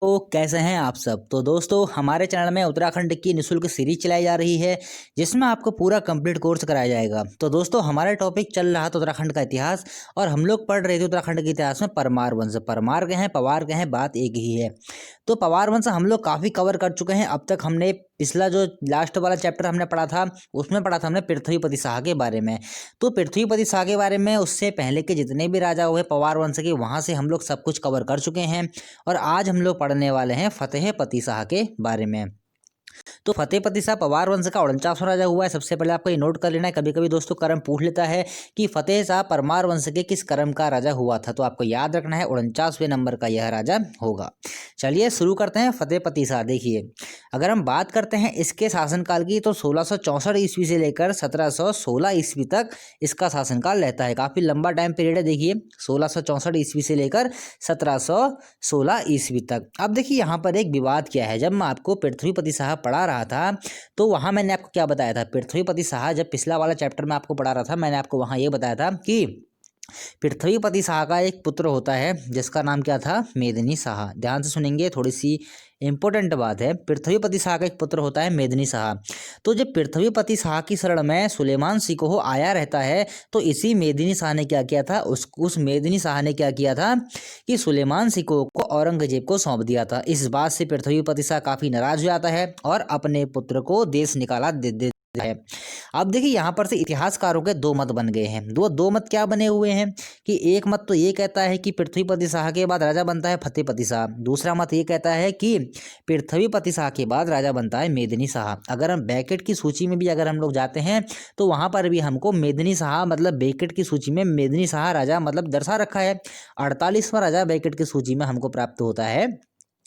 तो कैसे हैं आप सब। तो दोस्तों हमारे चैनल में उत्तराखंड की निःशुल्क सीरीज चलाई जा रही है जिसमें आपको पूरा कंप्लीट कोर्स कराया जाएगा। तो दोस्तों हमारा टॉपिक चल रहा था उत्तराखंड का इतिहास और हम लोग पढ़ रहे थे उत्तराखंड के इतिहास में परमार वंश। परमार के हैं पवार के हैं, बात एक ही है। तो पवार वंश हम लोग काफ़ी कवर कर चुके हैं। अब तक हमने पिछला जो लास्ट वाला चैप्टर हमने पढ़ा था उसमें पढ़ा था हमने पृथ्वीपति शाह के बारे में। तो पृथ्वीपति शाह के बारे में उससे पहले के जितने भी राजा हुए पवार वंश के, वहाँ से हम लोग सब कुछ कवर कर चुके हैं। और आज हम लोग पढ़ने वाले हैं फतेहपति शाह के बारे में। तो फतेहपति शाह पवार वंश का 49वां राजा हुआ है। सबसे पहले आपको ये नोट कर लेना है, कभी कभी दोस्तों क्रम पूछ लेता है कि फतेह शाह परमार वंश के किस क्रम का राजा हुआ था। तो आपको याद रखना है 49वें नंबर का यह राजा होगा। चलिए शुरू करते हैं फतेहपति शाह। देखिए अगर हम बात करते हैं इसके शासनकाल की तो 1664 ईस्वी से लेकर 1716 ईस्वी तक इसका शासनकाल रहता है। काफ़ी लंबा टाइम पीरियड है। देखिए 1664 ईस्वी से लेकर 1716 ईस्वी तक। अब देखिए यहाँ पर एक विवाद क्या है। जब मैं आपको पृथ्वीपति शाह पढ़ा रहा था तो वहाँ मैंने आपको क्या बताया था, पृथ्वीपति शाह जब पिछला वाला चैप्टर में आपको पढ़ा रहा था मैंने आपको वहाँ ये बताया था कि पृथ्वीपति शाह का एक पुत्र होता है जिसका नाम क्या था, मेदिनी शाह। ध्यान से सुनेंगे, थोड़ी सी इंपॉर्टेंट बात है। पृथ्वीपति शाह का एक पुत्र होता है मेदिनी शाह। तो जब पृथ्वीपति शाह की शरण में सुलेमान सिकोह आया रहता है तो इसी मेदिनी शाह ने क्या किया था, उस मेदिनी शाह ने क्या किया था कि सुलेमान सिकोह को औरंगजेब को सौंप दिया था। इस बात से पृथ्वीपति शाह काफ़ी नाराज हो जाता है और अपने पुत्र को देश निकाला दे है। अब देखिए यहाँ पर से इतिहासकारों के दो मत बन गए हैं। दो मत क्या बने हुए हैं कि एक मत तो ये कहता है कि पृथ्वीपति शाह के बाद राजा बनता है फतेहपति शाह। दूसरा मत ये कहता है कि पृथ्वीपति शाह के बाद राजा बनता है मेदिनी शाह। अगर हम बैकेट की सूची में भी अगर हम लोग जाते हैं तो वहाँ पर भी हमको मेदिनी शाह मतलब बैकेट की सूची में मेदिनी शाह राजा मतलब दर्शा रखा है। 48वां राजा बैकेट की सूची में हमको प्राप्त होता है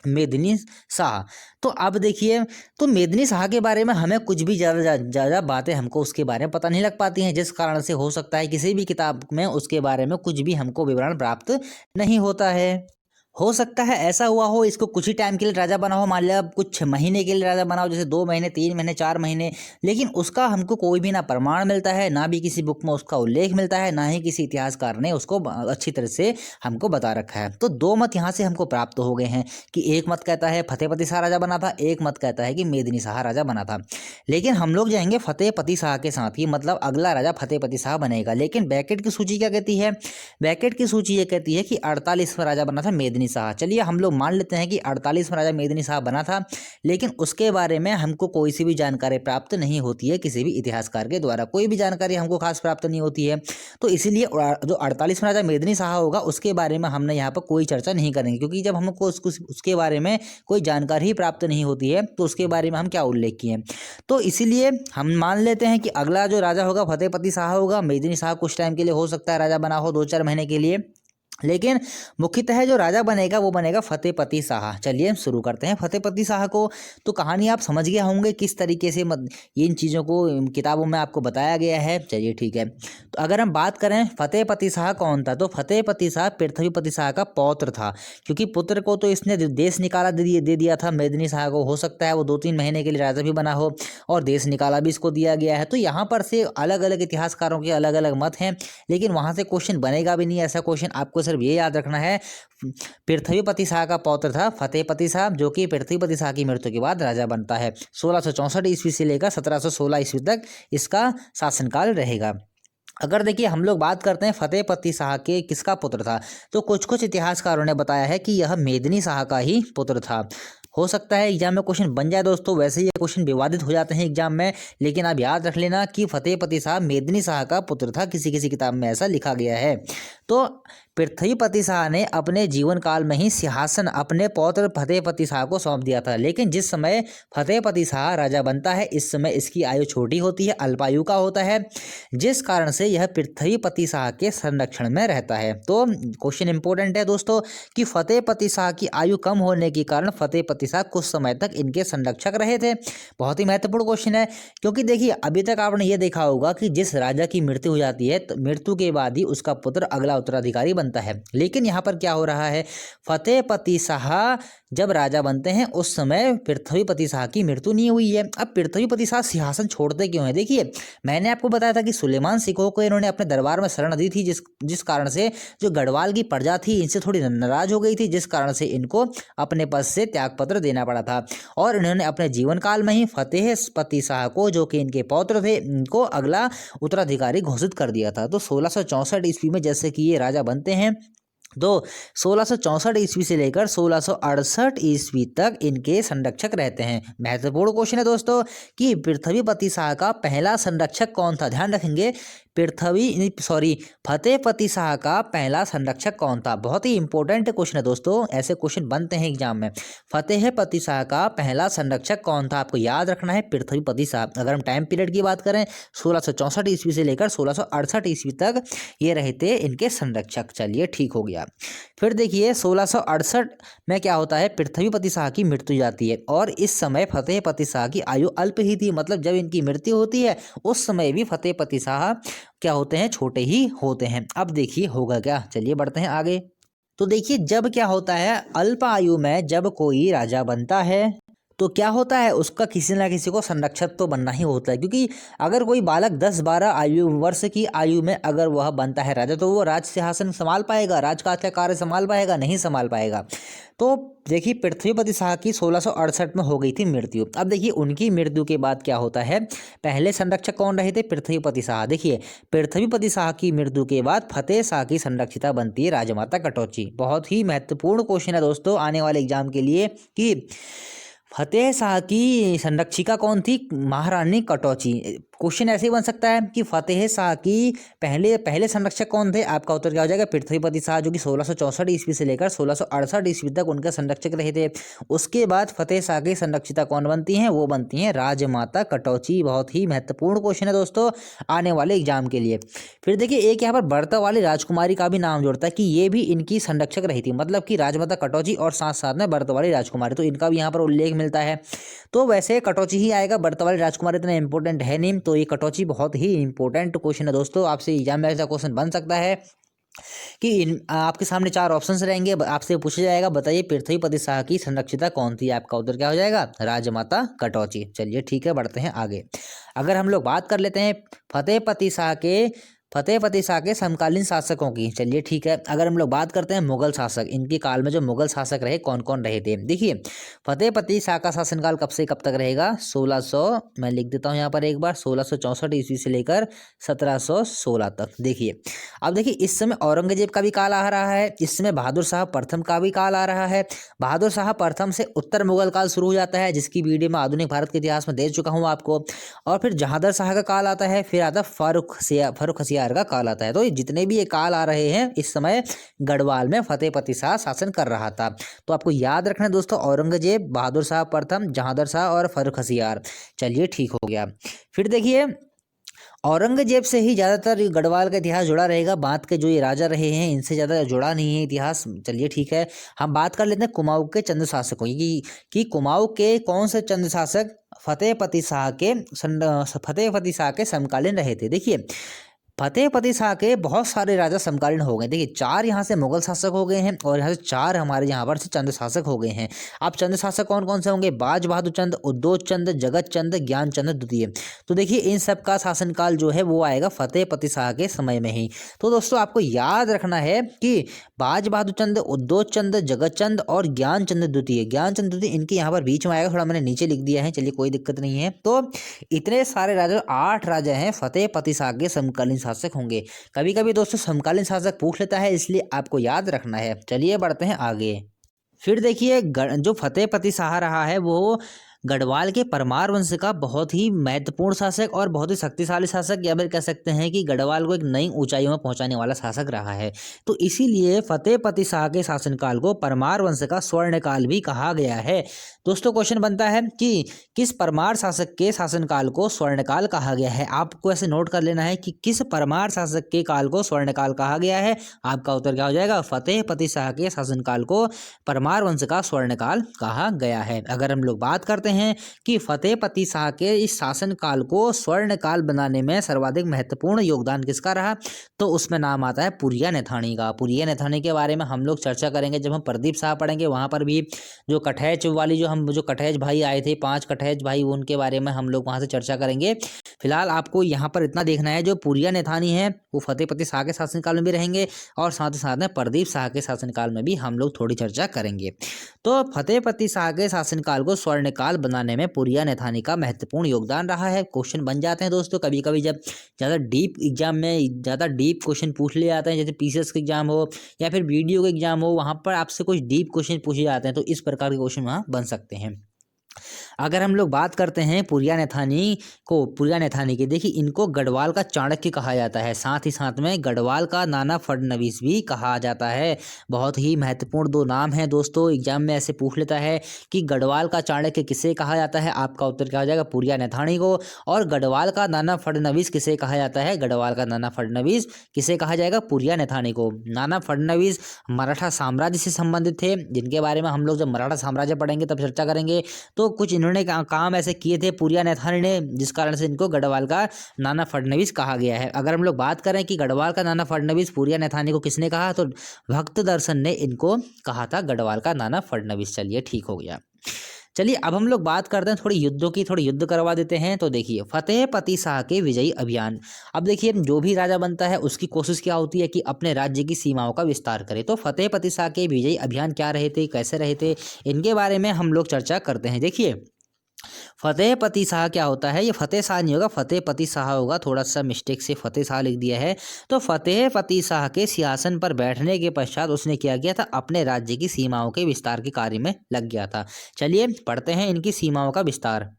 मेदिनी शाह। तो अब देखिए, तो मेदिनी शाह के बारे में हमें कुछ भी ज़्यादा बातें हमको उसके बारे में पता नहीं लग पाती हैं, जिस कारण से हो सकता है किसी भी किताब में उसके बारे में कुछ भी हमको विवरण प्राप्त नहीं होता है। हो सकता है ऐसा हुआ हो इसको कुछ ही टाइम के लिए राजा बना हो, मान लिया कुछ महीने के लिए राजा बना हो, जैसे 2 महीने 3 महीने 4 महीने, लेकिन उसका हमको कोई भी ना प्रमाण मिलता है, ना भी किसी बुक में उसका उल्लेख मिलता है, ना ही किसी इतिहासकार ने उसको अच्छी तरह से हमको बता रखा है। तो दो मत यहाँ से हमको प्राप्त हो गए हैं कि एक मत कहता है फतेहपति शाह राजा बना था, एक मत कहता है कि मेदिनी शाह राजा बना था। लेकिन हम लोग जाएंगे फतेहपति शाह के साथ ही, मतलब अगला राजा फतेहपति शाह बनेगा। लेकिन बैकेट की सूची क्या कहती है, बैकेट की सूची ये कहती है कि 48वां राजा बना था मेदिनी शाह। चलिए हम लोग मान लेते हैं कि 48वां राजा मेदिनी शाह बना था, लेकिन उसके बारे में हमको कोई सी भी जानकारी प्राप्त नहीं होती है किसी भी इतिहासकार के द्वारा, कोई भी जानकारी हमको खास प्राप्त नहीं होती है। तो इसीलिए जो 48वां राजा मेदिनी शाह होगा उसके बारे में हमने यहाँ पर कोई चर्चा नहीं करेंगे, क्योंकि जब हमको उसके बारे में कोई जानकारी ही प्राप्त नहीं होती है तो उसके बारे में हम क्या उल्लेख किए। तो इसीलिए हम मान लेते हैं कि अगला जो राजा होगा फतेहपति शाह होगा। मेदिनी शाह कुछ टाइम के लिए हो सकता है राजा बना हो, 2-4 महीने के लिए, लेकिन मुख्यतः जो राजा बनेगा वो बनेगा फतेहपति शाह। चलिए शुरू करते हैं फतेहपति शाह को। तो कहानी आप समझ गए होंगे किस तरीके से इन चीज़ों को किताबों में आपको बताया गया है। चलिए ठीक है, तो अगर हम बात करें फतेहपति शाह कौन था, तो फतेहपति शाह पृथ्वीपति शाह का पौत्र था, क्योंकि पुत्र को तो इसने देश निकाला दे दिया था मेदिनी शाह को। हो सकता है वो 2-3 महीने के लिए राजा भी बना हो और देश निकाला भी इसको दिया गया है। तो यहाँ पर से अलग अलग इतिहासकारों के अलग अलग मत हैं, लेकिन वहाँ से क्वेश्चन बनेगा भी नहीं। ऐसा क्वेश्चन आपको सिर्फ ये याद रखना है, पृथ्वीपति शाह का पौत्र था फतेहपति शाह, जो कि पृथ्वीपति शाह की मृत्यु के बाद राजा बनता है। 1664 ईस्वी से लेकर 1716 ईस्वी तक इसका शासनकाल रहेगा। अगर देखिए हम लोग बात करते हैं फतेहपति शाह के किसका पुत्र था, तो कुछ इतिहासकारों ने बताया है कि यह मेदिनी शाह का ही पुत्र था। हो सकता है एग्जाम में क्वेश्चन बन जाए दोस्तों, वैसे ही ये क्वेश्चन विवादित हो जाते हैं एग्जाम में, लेकिन आप याद रख लेना कि फतेहपति शाह मेदिनी शाह का पुत्र था, किसी किसी किताब में ऐसा लिखा गया है। तो पृथ्वीपति शाह ने अपने जीवन काल में ही सिंहासन अपने पौत्र फतेहपति शाह को सौंप दिया था, लेकिन जिस समय फतेहपति शाह राजा बनता है इस समय इसकी आयु छोटी होती है, अल्पायु का होता है, जिस कारण से यह पृथ्वीपति शाह के संरक्षण में रहता है। तो क्वेश्चन इंपॉर्टेंट है दोस्तों कि फतेहपति शाह की आयु कम होने के कारण फतेहपति शाह कुछ समय तक इनके संरक्षक रहे थे। बहुत ही महत्वपूर्ण क्वेश्चन है, क्योंकि देखिए अभी तक आपने ये देखा होगा कि जिस राजा की मृत्यु हो जाती है तो मृत्यु के बाद ही उसका पुत्र अगला उत्तराधिकारी बनता बनता है। लेकिन यहाँ पर क्या हो रहा है, फतेहपति शाह जब राजा बनते हैं उस समय पृथ्वीपति शाह की मृत्यु नहीं हुई है। अब पृथ्वीपति शाह सिंहासन छोड़ते क्यों हैं? देखिए, मैंने आपको बताया था कि सुलेमान सिकोह को इन्होंने अपने दरबार में शरण दी थी, जिस कारण से जो गढ़वाल की प्रजा थी इनसे थोड़ी नाराज हो गई थी, जिस कारण से इनको अपने पद से त्यागपत्र देना पड़ा था। और इन्होंने अपने जीवन काल में ही फतेहपति शाह को, जो कि इनके पौत्र थे, इनको अगला उत्तराधिकारी घोषित कर दिया था। तो 1664 ईस्वी में जैसे कि ये राजा बनते हैं, तो 1664 ईस्वी से लेकर 1668 ईस्वी तक इनके संरक्षक रहते हैं। महत्वपूर्ण क्वेश्चन है दोस्तों कि पृथ्वीपति शाह का पहला संरक्षक कौन था? ध्यान रखेंगे, फतेहपति शाह का पहला संरक्षक कौन था? बहुत ही इंपॉर्टेंट क्वेश्चन है दोस्तों, ऐसे क्वेश्चन बनते हैं एग्जाम में। फतेहपति शाह का पहला संरक्षक कौन था? आपको याद रखना है, पृथ्वीपति शाह। अगर हम टाइम पीरियड की बात करें, 1664 ईस्वी से लेकर 1668 ईस्वी तक ये रहे थे इनके संरक्षक। चलिए, ठीक हो गया। फिर देखिए 1668 में क्या होता है, पृथ्वीपति शाह की मृत्यु जाती है और इस समय फतेहपति शाह की आयु अल्प ही थी। मतलब जब इनकी मृत्यु होती है उस समय भी फतेहपति शाह क्या होते हैं, छोटे ही होते हैं। अब देखिए होगा क्या, चलिए बढ़ते हैं आगे। तो देखिए, जब क्या होता है, अल्प आयु में जब कोई राजा बनता है तो क्या होता है, उसका किसी ना किसी को संरक्षक तो बनना ही होता है। क्योंकि अगर कोई बालक 10-12 वर्ष की आयु में अगर वह बनता है राजा, तो वो राज सिंहासन संभाल पाएगा, राजकाज का कार्य संभाल पाएगा? नहीं संभाल पाएगा। तो देखिए, पृथ्वीपति शाह की 1668 में हो गई थी मृत्यु। अब देखिए, उनकी मृत्यु के बाद क्या होता है, पहले संरक्षक कौन रहे थे? पृथ्वीपति शाह। देखिए, पृथ्वीपति शाह की मृत्यु के बाद फतेह शाह की संरक्षिता बनती है राजमाता कटौची। बहुत ही महत्वपूर्ण क्वेश्चन है दोस्तों आने वाले एग्जाम के लिए कि फतेह शाह की संरक्षिका कौन थी? महारानी कटौची। क्वेश्चन ऐसे ही बन सकता है कि फतेह शाह की पहले संरक्षक कौन थे? आपका उत्तर क्या हो जाएगा? पृथ्वीपति शाह, जो कि 1664 ईस्वी से लेकर 1668 ईस्वी तक उनके संरक्षक रहे थे। उसके बाद फतेह शाह की संरक्षिता कौन बनती हैं? वो बनती हैं राजमाता कटौची। बहुत ही महत्वपूर्ण क्वेश्चन है दोस्तों आने वाले एग्जाम के लिए। फिर देखिए, एक यहाँ पर बर्ता वाली राजकुमारी का भी नाम जोड़ता है कि ये भी इनकी संरक्षक रही थी। मतलब कि राजमाता कटौची और साथ साथ में बर्ता वाली राजकुमारी, तो इनका भी यहाँ पर उल्लेख मिलता है। तो वैसे कटौची ही आएगा, बर्ता वाली राजकुमारी इतना इंपॉर्टेंट है नहीं। तो ये कटौची बहुत ही इंपॉर्टेंट क्वेश्चन है दोस्तों, आपसे एग्जाम में ऐसा क्वेश्चन बन सकता है कि आपके सामने 4 ऑप्शंस रहेंगे, आपसे पूछा जाएगा बताइए पृथ्वीपति शाह की संरक्षिता कौन थी? आपका उत्तर क्या हो जाएगा? राजमाता कटौची। चलिए ठीक है, बढ़ते हैं आगे। अगर हम लोग बात कर लेते हैं फतेहपति शाह के समकालीन शासकों की, चलिए ठीक है। अगर हम लोग बात करते हैं मुगल शासक, इनके काल में जो मुगल शासक रहे कौन कौन रहे थे? देखिए, फतेहपति शाह का शासनकाल कब से कब तक रहेगा? 1600, मैं लिख देता हूँ यहाँ पर एक बार, 1664 ईस्वी से लेकर 1716 तक। देखिए, अब देखिए, इस समय औरंगजेब का भी काल आ रहा है, इस समय बहादुर शाह प्रथम का भी काल आ रहा है। बहादुर शाह प्रथम से उत्तर मुगल काल शुरू हो जाता है, जिसकी वीडियो मैं आधुनिक भारत के इतिहास में दे चुका हूँ आपको। और फिर जहांगीर शाह का काल आता है, फिर आता फारूक हसियार का काल आता है। तो जितने भी ये काल आ रहे हैं, इस समय गढ़वाल में फतेहपति शाह शासन कर रहा था। तो आपको याद रखना है दोस्तों, औरंगजेब, बहादुर शाह प्रथम, जहांगीर शाह और फारूक हसियार। चलिए ठीक हो गया। फिर देखिए, औरंगजेब से ही ज़्यादातर गढ़वाल का इतिहास जुड़ा रहेगा, बात के जो ये राजा रहे हैं इनसे ज़्यादा जुड़ा नहीं है इतिहास। चलिए ठीक है, हम बात कर लेते हैं कुमाऊँ के चंद शासकों की कि कुमाऊँ के कौन से चंद शासक फतेहपति शाह के समकालीन रहे थे। देखिए, फतेहपति शाह के बहुत सारे राजा समकालीन हो गए। देखिए, 4 यहाँ से मुगल शासक हो गए हैं और यहाँ से 4 हमारे यहाँ पर से चंद शासक हो गए हैं। अब चंद शासक कौन कौन से होंगे? बाज बहादुर चंद, उद्योग चंद, जगत चंद, ज्ञान चंद द्वितीय। तो देखिए, इन सब का शासनकाल जो है वो आएगा फतेहपति शाह के समय में ही। तो दोस्तों आपको याद रखना है कि बाज बहादुर चंद, उद्योग चंद, जगत चंद और ज्ञान चंद द्वितीय, इनके यहाँ पर बीच में आएगा, थोड़ा मैंने नीचे लिख दिया है, चलिए कोई दिक्कत नहीं है। तो इतने सारे राजा, 8 राजा हैं फतेहपति शाह के समकालीन शासक होंगे। कभी कभी दोस्तों समकालीन शासक पूछ लेता है, इसलिए आपको याद रखना है। चलिए बढ़ते हैं आगे। फिर देखिए, जो फतेहपति शाह रहा है वो गढ़वाल के परमार वंश का बहुत ही महत्वपूर्ण शासक और बहुत ही शक्तिशाली शासक, या फिर कह सकते हैं कि गढ़वाल को एक नई ऊंचाइयों में पहुंचाने वाला शासक रहा है। तो इसीलिए फतेहपति शाह के शासनकाल को परमार वंश का स्वर्णकाल भी कहा गया है। दोस्तों क्वेश्चन बनता है कि किस परमार शासक के शासनकाल को स्वर्णकाल कहा गया है? आपको ऐसे नोट कर लेना है कि किस परमार शासक के काल को स्वर्णकाल कहा गया है। आपका उत्तर क्या हो जाएगा? फतेहपति शाह के शासनकाल को परमार वंश का स्वर्णकाल कहा गया है। अगर हम लोग बात करते हैं कि फतेहपति शाह के इस शासनकाल को स्वर्ण काल बनाने में सर्वाधिक महत्वपूर्ण योगदान किसका रहा, तो उसमें नाम आता है पुरिया नैथानी का। पुरिया नैथानी के बारे में हम लोग चर्चा करेंगे जब हम प्रदीप शाह पढ़ेंगे, वहाँ पर भी जो कटैच वाली जो कटैच भाई आए थे, 5 कटैच भाई, उनके बारे में हम लोग वहाँ से चर्चा करेंगे। फिलहाल आपको यहाँ पर इतना देखना है, जो पुरिया नैथानी है वो फतेहपति शाह के शासनकाल में भी रहेंगे और साथ ही साथ में प्रदीप शाह के शासनकाल में भी हम लोग थोड़ी चर्चा करेंगे। तो फतेहपति शाह के शासनकाल को स्वर्णकाल बनाने में पुरिया नैथानी का महत्वपूर्ण योगदान रहा है। क्वेश्चन बन जाते हैं दोस्तों कभी कभी, जब ज़्यादा डीप एग्जाम में ज़्यादा डीप क्वेश्चन पूछ लिए जाते हैं, जैसे पीसीएस का एग्जाम हो या फिर वीडियो का एग्जाम हो, वहाँ पर आपसे कुछ डीप क्वेश्चन पूछे जाते हैं, तो इस प्रकार के क्वेश्चन वहाँ बन सकते हैं। अगर हम लोग बात करते हैं पुरिया नैथानी की, देखिए इनको गढ़वाल का चाणक्य कहा जाता है, साथ ही साथ में गढ़वाल का नाना फडणवीस भी कहा जाता है। बहुत ही महत्वपूर्ण 2 नाम हैं दोस्तों, एग्जाम में ऐसे पूछ लेता है कि गढ़वाल का चाणक्य किसे कहा जाता है, आपका उत्तर क्या हो जाएगा, पुरिया नैथानी को। और गढ़वाल का नाना फडणवीस किसे कहा जाता है, गढ़वाल का नाना फडणवीस किसे कहा जाएगा, पुरिया नैथानी को। नाना फडणवीस मराठा साम्राज्य से संबंधित थे, जिनके बारे में हम लोग जब मराठा साम्राज्य पढ़ेंगे तब चर्चा करेंगे। तो कुछ इन्होंने काम ऐसे किए थे पुरिया नैथानी ने, जिस कारण से इनको गढ़वाल का नाना फडणवीस कहा गया है। अगर हम लोग बात करें कि गढ़वाल का नाना फडणवीस पुरिया नैथानी को किसने कहा, तो भक्त दर्शन ने इनको कहा था गढ़वाल का नाना फडणवीस। चलिए ठीक हो गया। चलिए अब हम लोग बात करते हैं थोड़ी युद्धों की, थोड़ी युद्ध करवा देते हैं। तो देखिए फतेहपति शाह के विजयी अभियान। अब देखिए जो भी राजा बनता है उसकी कोशिश क्या होती है कि अपने राज्य की सीमाओं का विस्तार करे। तो फतेहपति शाह के विजयी अभियान क्या रहे थे, कैसे रहे थे, इनके बारे में हम लोग चर्चा करते हैं। देखिए फतेहपति शाह क्या होता है, ये फतेह शाह नहीं होगा, फतेहपति शाह होगा, थोड़ा सा मिस्टेक से फतेह शाह लिख दिया है। तो फतेहपति शाह के सिंहासन पर बैठने के पश्चात उसने क्या किया था, अपने राज्य की सीमाओं के विस्तार के कार्य में लग गया था। चलिए पढ़ते हैं इनकी सीमाओं का विस्तार।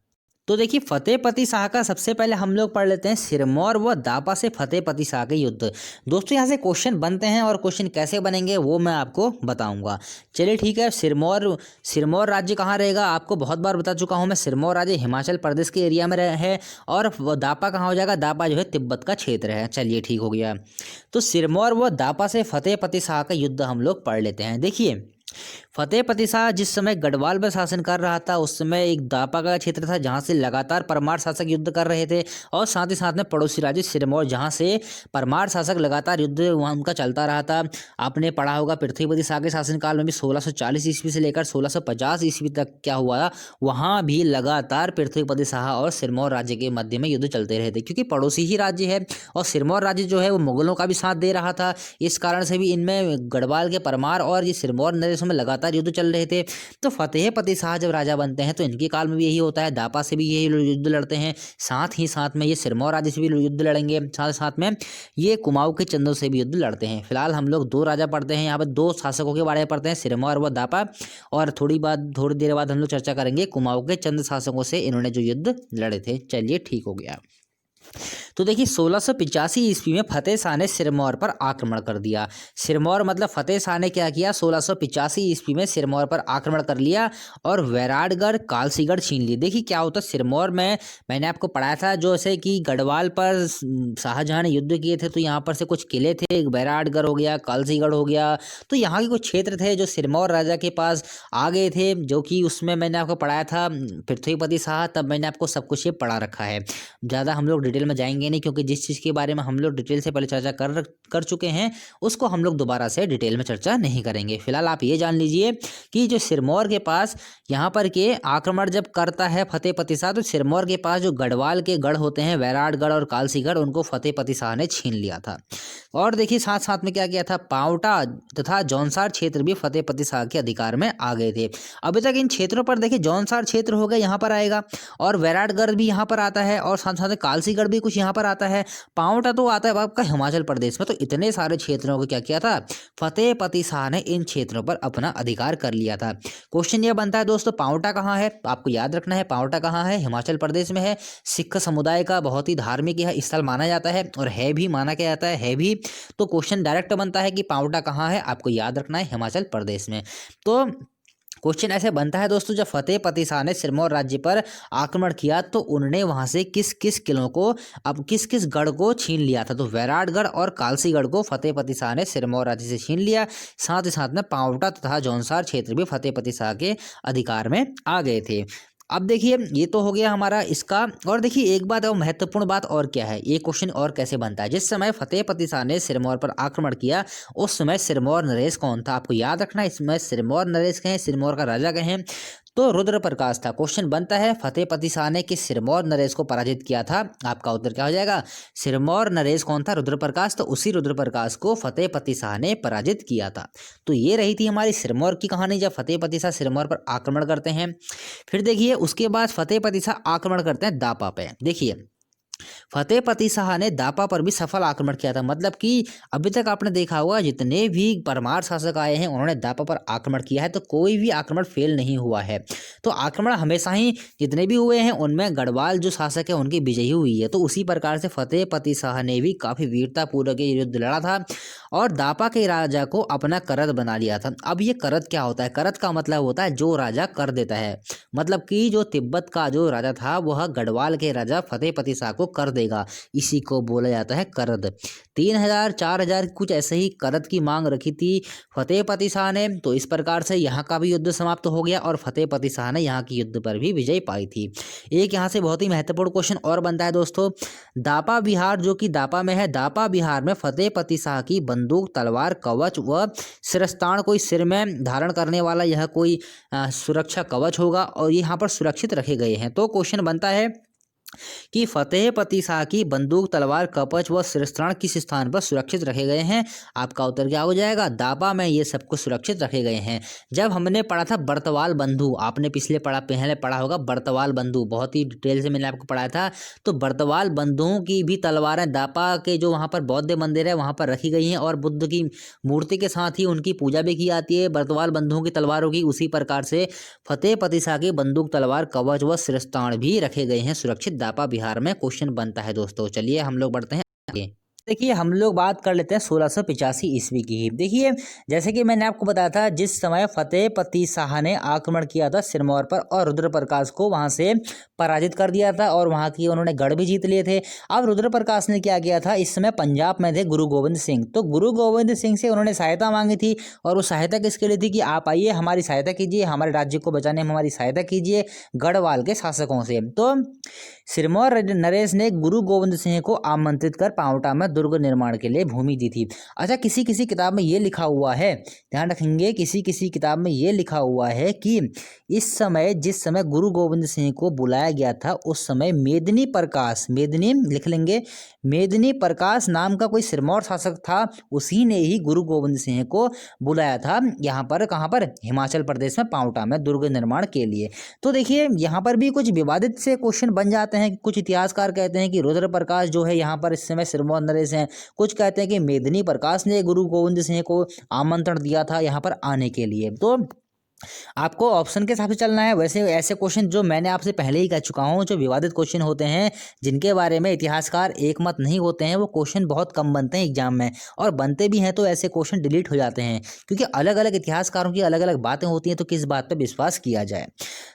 तो देखिए फतेहपति शाह का सबसे पहले हम लोग पढ़ लेते हैं सिरमौर व दापा से फतेहपति शाह के युद्ध। दोस्तों यहाँ से क्वेश्चन बनते हैं और क्वेश्चन कैसे बनेंगे वो मैं आपको बताऊंगा। चलिए ठीक है। सिरमौर राज्य कहाँ रहेगा, आपको बहुत बार बता चुका हूँ मैं, सिरमौर राज्य हिमाचल प्रदेश के एरिया में है। और दापा कहाँ हो जाएगा, दापा जो है तिब्बत का क्षेत्र है। चलिए ठीक हो गया। तो सिरमौर व दापा से फतेहपति शाह का युद्ध हम लोग पढ़ लेते हैं। देखिए फतेहपति शाह जिस समय गढ़वाल पर शासन कर रहा था, उस समय एक दापा का क्षेत्र था जहां से लगातार परमार शासक युद्ध कर रहे थे, और साथ ही साथ में पड़ोसी राज्य सिरमौर, जहां से परमार शासक लगातार युद्ध वहां उनका चलता रहा था। आपने पढ़ा होगा पृथ्वीपति शाह के शासनकाल में भी 1640 ईस्वी से लेकर 1650 ईस्वी तक क्या हुआ, वहां भी लगातार पृथ्वीपति शाह और सिरमौर राज्य के मध्य में युद्ध चलते रहे थे, क्योंकि पड़ोसी ही राज्य है और सिरमौर राज्य जो है वो मुगलों का भी साथ दे रहा था। इस कारण से भी इनमें गढ़वाल के परमार और ये सिरमौर नरेशों में लगातार युद्ध चल रहे थे। तो फतेहपति शाह जब राजा बनते हैं तो इनके काल में भी यही होता है, दापा से भी यही युद्ध लड़ते हैं, साथ ही साथ में ये सिरमौर राज्य से भी युद्ध लड़ेंगे, साथ साथ में ये कुमाऊं के चंदों से भी युद्ध लड़ते हैं। फिलहाल हम लोग 2 राजा पढ़ते हैं, यहाँ पर 2 शासकों के बारे में पढ़ते हैं, सिरमौर व दापा, और थोड़ी देर बाद हम लोग चर्चा करेंगे कुमाऊं के चंद शासकों से इन्होंने जो युद्ध लड़े थे। चलिए ठीक हो गया। तो देखिए 1685 ईस्वी में फतेह शाह ने सिरमौर पर आक्रमण कर दिया। सिरमौर मतलब फतेह शाह ने क्या किया, 1685 ईस्वी में सिरमौर पर आक्रमण कर लिया और वैराटगढ़ कालसीगढ़ छीन लिए। देखिए क्या होता है सिरमौर में, मैंने आपको पढ़ाया था, जैसे कि गढ़वाल पर शाहजहां ने युद्ध किए थे तो यहाँ पर से कुछ किले थे, वैराटगढ़ हो गया, कालसीगढ़ हो गया, तो यहाँ के कुछ क्षेत्र थे जो सिरमौर राजा के पास आ गए थे, जो कि उसमें मैंने आपको पढ़ाया था पृथ्वीपति शाह, तब मैंने आपको सब कुछ ये पढ़ा रखा है। ज़्यादा हम लोग डिटेल में जाएंगे नहीं, क्योंकि जिस चीज़ के बारे में हम लोग डिटेल से पहले चर्चा कर चुके हैं उसको हम लोग दोबारा से डिटेल में चर्चा नहीं करेंगे। फिलहाल आप ये जान लीजिए कि जो सिरमौर के पास यहाँ पर के आक्रमण जब करता है फतेहपति शाह, तो सिरमौर के पास जो गढ़वाल के गढ़ होते हैं वैराटगढ़ और कालसीगढ़, उनको फतेहपति शाह ने छीन लिया था। और देखिए साथ साथ में क्या किया था, पांवटा तथा जौनसार क्षेत्र भी फतेहपति शाह के अधिकार में आ गए थे। अभी तक इन क्षेत्रों पर देखिए जौनसार क्षेत्र हो गया, यहाँ पर आएगा, और वैराटगढ़ भी यहाँ पर आता है, और साथ साथ कालसीगढ़ भी कुछ यहाँ पर आता है, पांवटा तो आता है आपका हिमाचल प्रदेश में। तो इतने सारे क्षेत्रों को क्या किया था, फतेहपति शाह ने इन क्षेत्रों पर अपना अधिकार कर लिया था। क्वेश्चन ये बनता है दोस्तों, पांवटा कहाँ है, आपको याद रखना है पांवटा कहाँ है, हिमाचल प्रदेश में है। सिख समुदाय का बहुत ही धार्मिक यह स्थल माना जाता है, और है भी, माना क्या जाता है भी। तो क्वेश्चन डायरेक्ट बनता है कि पांवटा कहाँ है, आपको याद रखना है हिमाचल प्रदेश में। तो क्वेश्चन ऐसे बनता है दोस्तों, जब फतेहपति शाह ने सिरमौर राज्य पर आक्रमण किया तो उन्होंने वहां से किस किस किलों को, अब किस किस गढ़ को छीन लिया था, तो वैराटगढ़ और कालसीगढ़ को फतेहपति शाह ने सिरमौर राज्य से छीन लिया। साथ ही साथ में पांवटा तथा जौनसार क्षेत्र भी फतेहपति शाह के अधिकार में आ गए थे। अब देखिए ये तो हो गया हमारा इसका। और देखिए एक बात और महत्वपूर्ण बात और क्या है, ये क्वेश्चन और कैसे बनता है। जिस समय फतेह पति शाह ने सिरमौर पर आक्रमण किया उस समय सिरमौर नरेश कौन था, आपको याद रखना है। इसमें सिरमौर नरेश कहें, सिरमौर का राजा कहें तो रुद्र प्रकाश था। क्वेश्चन बनता है फतेह पति शाह ने किस सिरमौर नरेश को पराजित किया था, आपका उत्तर क्या हो जाएगा। सिरमौर नरेश कौन था, रुद्र प्रकाश। तो उसी रुद्र प्रकाश को फतेह पति शाह ने पराजित किया था। तो ये रही थी हमारी सिरमौर की कहानी, जब फतेह पति शाह सिरमौर पर आक्रमण करते हैं। फिर देखिए उसके बाद फतेह पति शाह आक्रमण करते हैं दापा पे। देखिए फतेह पति शाह ने दापा पर भी सफल आक्रमण किया था। मतलब कि अभी तक आपने देखा होगा जितने भी परमार शासक आए हैं उन्होंने दापा पर आक्रमण किया है, तो कोई भी आक्रमण फेल नहीं हुआ है। तो आक्रमण हमेशा ही जितने भी हुए हैं उनमें गढ़वाल जो शासक है उनकी विजयी हुई है। तो उसी प्रकार से फतेह पति शाह ने भी काफी वीरतापूर्वक ये युद्ध लड़ा था और दापा के राजा को अपना करद बना लिया था। अब ये करद क्या होता है, करद का मतलब होता है जो राजा कर देता है। मतलब कि जो तिब्बत का जो राजा था वह गढ़वाल के राजा फतेह पति शाह को कर देगा, इसी को बोला जाता है करद। 3000 4000 कुछ ऐसे ही करद की मांग रखी थी फतेह पति शाह ने। तो इस प्रकार से यहाँ का भी युद्ध समाप्त हो गया और फतेह पति शाह ने यहाँ की युद्ध पर भी विजय पाई थी। एक यहाँ से बहुत ही महत्वपूर्ण क्वेश्चन और बनता है दोस्तों, दापा बिहार जो कि दापा में है, दापा बिहार में फतेह पति शाह की बंदूक, तलवार, कवच व शिरस्तान, कोई सिर में धारण करने वाला यह कोई सुरक्षा कवच होगा और यहाँ पर सुरक्षित रखे गए हैं। तो क्वेश्चन बनता है कि फतेह पति शाह की बंदूक, तलवार, कवच व शिरस्त्राण किस स्थान पर सुरक्षित रखे गए हैं, आपका उत्तर क्या हो जाएगा। दापा में ये सब कुछ सुरक्षित रखे गए हैं। जब हमने पढ़ा था बर्तवाल बंधु, आपने पहले पढ़ा होगा बर्तवाल बंधु, बहुत ही डिटेल से मैंने आपको पढ़ाया था। तो बर्तवाल बंधुओं की भी तलवारें दापा के जो वहाँ पर बौद्ध मंदिर है वहाँ पर रखी गई हैं और बुद्ध की मूर्ति के साथ ही उनकी पूजा भी की जाती है बर्तवाल बंधुओं की तलवारों की। उसी प्रकार से फतेह पति शाह की बंदूक, तलवार, कवच व शिरस्त्राण भी रखे गए हैं सुरक्षित दापा बिहार में। क्वेश्चन बनता है दोस्तों। चलिए हम लोग बढ़ते हैं आगे। देखिए हम लोग बात कर लेते हैं 1685 ईस्वी की। देखिए जैसे कि मैंने आपको बताया था जिस समय फतेह पति शाह ने आक्रमण किया था सिरमौर पर और रुद्र प्रकाश को वहां से पराजित कर दिया था और वहां की उन्होंने गढ़ भी जीत लिए थे। अब रुद्र प्रकाश ने क्या किया था, इस समय पंजाब में थे गुरु गोविंद सिंह। तो गुरु गोविंद सिंह से उन्होंने सहायता मांगी थी और वो सहायता किसके लिए थी कि आप आइए हमारी सहायता कीजिए, हमारे राज्य को बचाने में हमारी सहायता कीजिए गढ़वाल के शासकों से। तो सिरमौर नरेश ने गुरु गोविंद सिंह को आमंत्रित कर पांवटा में दुर्ग निर्माण के लिए भूमि दी थी। अच्छा किसी किसी किताब में ये लिखा हुआ है, ध्यान रखेंगे, किसी किसी किताब में ये लिखा हुआ है कि इस समय जिस समय गुरु गोविंद सिंह को बुलाया गया था उस समय मेदिनी प्रकाश, मेदिनी लिख लेंगे, मेदिनी प्रकाश नाम का कोई सिरमौर शासक था, उसी ने ही गुरु गोविंद सिंह को बुलाया था यहाँ पर, कहाँ पर, हिमाचल प्रदेश में पांवटा में दुर्ग निर्माण के लिए। तो देखिए यहाँ पर भी कुछ विवादित से क्वेश्चन बन जाते हैं। कुछ इतिहासकार कहते हैं कि रुद्र प्रकाश जो है यहाँ पर इस समय सिरमौर नरेश हैं, कुछ कहते हैं कि मेदिनी प्रकाश ने गुरु गोविंद सिंह को आमंत्रण दिया था यहाँ पर आने के लिए। तो आपको ऑप्शन के हिसाब से चलना है। वैसे ऐसे क्वेश्चन जो मैंने आपसे पहले ही कह चुका हूँ, जो विवादित क्वेश्चन होते हैं जिनके बारे में इतिहासकार एक मत नहीं होते हैं, वो क्वेश्चन बहुत कम बनते हैं एग्जाम में, और बनते भी हैं तो ऐसे क्वेश्चन डिलीट हो जाते हैं क्योंकि अलग अलग इतिहासकारों की अलग अलग बातें होती हैं। तो किस बात पर विश्वास किया जाए।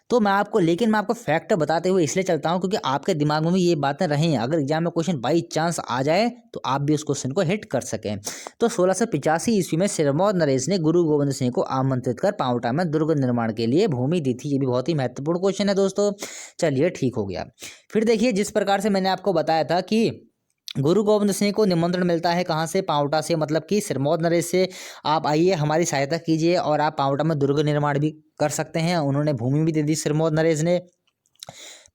तो मैं आपको फैक्ट बताते हुए इसलिए चलता हूँ क्योंकि आपके दिमाग में भी ये बातें रहें, अगर एग्जाम में क्वेश्चन बाई चांस आ जाए तो आप भी उस क्वेश्चन को हिट कर सकें। तो 1685 ईस्वी में सिरमौर नरेश ने गुरु गोविंद सिंह को आमंत्रित कर पांवटा में दुर्ग निर्माण के लिए भूमि दी थी। ये भी बहुत ही महत्वपूर्ण क्वेश्चन है दोस्तों। चलिए ठीक हो गया। फिर देखिए जिस प्रकार से मैंने आपको बताया था कि गुरु गोविंद सिंह को निमंत्रण मिलता है कहाँ से, पांवटा से, मतलब कि सिरमौर नरेश से आप आइए हमारी सहायता कीजिए और आप पांवटा में दुर्ग निर्माण भी कर सकते हैं। उन्होंने भूमि भी दे दी सिरमौर नरेश ने।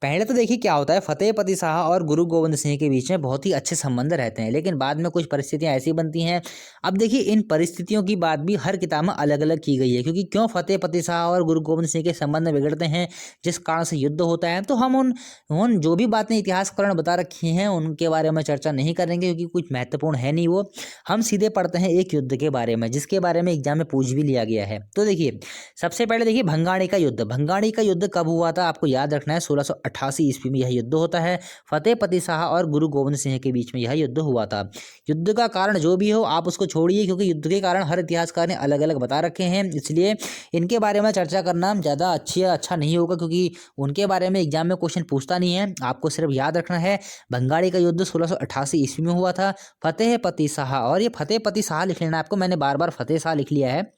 पहले तो देखिए क्या होता है, फतेह पति शाह और गुरु गोविंद सिंह के बीच में बहुत ही अच्छे संबंध रहते हैं, लेकिन बाद में कुछ परिस्थितियां ऐसी बनती हैं। अब देखिए इन परिस्थितियों की बात भी हर किताब में अलग अलग की गई है क्योंकि क्यों फतेह पति शाह और गुरु गोविंद सिंह के संबंध बिगड़ते हैं, जिस कारण से युद्ध होता है। तो हम उन जो भी बातें इतिहासकारों ने बता रखी हैं उनके बारे में चर्चा नहीं करेंगे क्योंकि कुछ महत्वपूर्ण है नहीं वो। हम सीधे पढ़ते हैं एक युद्ध के बारे में जिसके बारे में एग्जाम में पूछ भी लिया गया है। तो देखिए सबसे पहले देखिए भंगाणी का युद्ध। भंगाणी का युद्ध कब हुआ था, आपको याद रखना है 1688 ईस्वी में युद्ध होता है। फतेह पति शाह और गुरु गोविंद सिंह के बीच में यह युद्ध हुआ था। युद्ध का कारण जो भी हो आप उसको छोड़िए क्योंकि युद्ध के कारण हर इतिहासकार ने अलग अलग बता रखे हैं, इसलिए इनके बारे में चर्चा करना ज़्यादा अच्छा नहीं होगा क्योंकि उनके बारे में एग्जाम में क्वेश्चन पूछता नहीं है। आपको सिर्फ याद रखना है बंगाली का युद्ध 1688 ईस्वी में हुआ था। फतेह पति शाह, और ये फतेह पति शाह लिख लेना आपको, मैंने बार बार फतेह शाह लिख लिया है।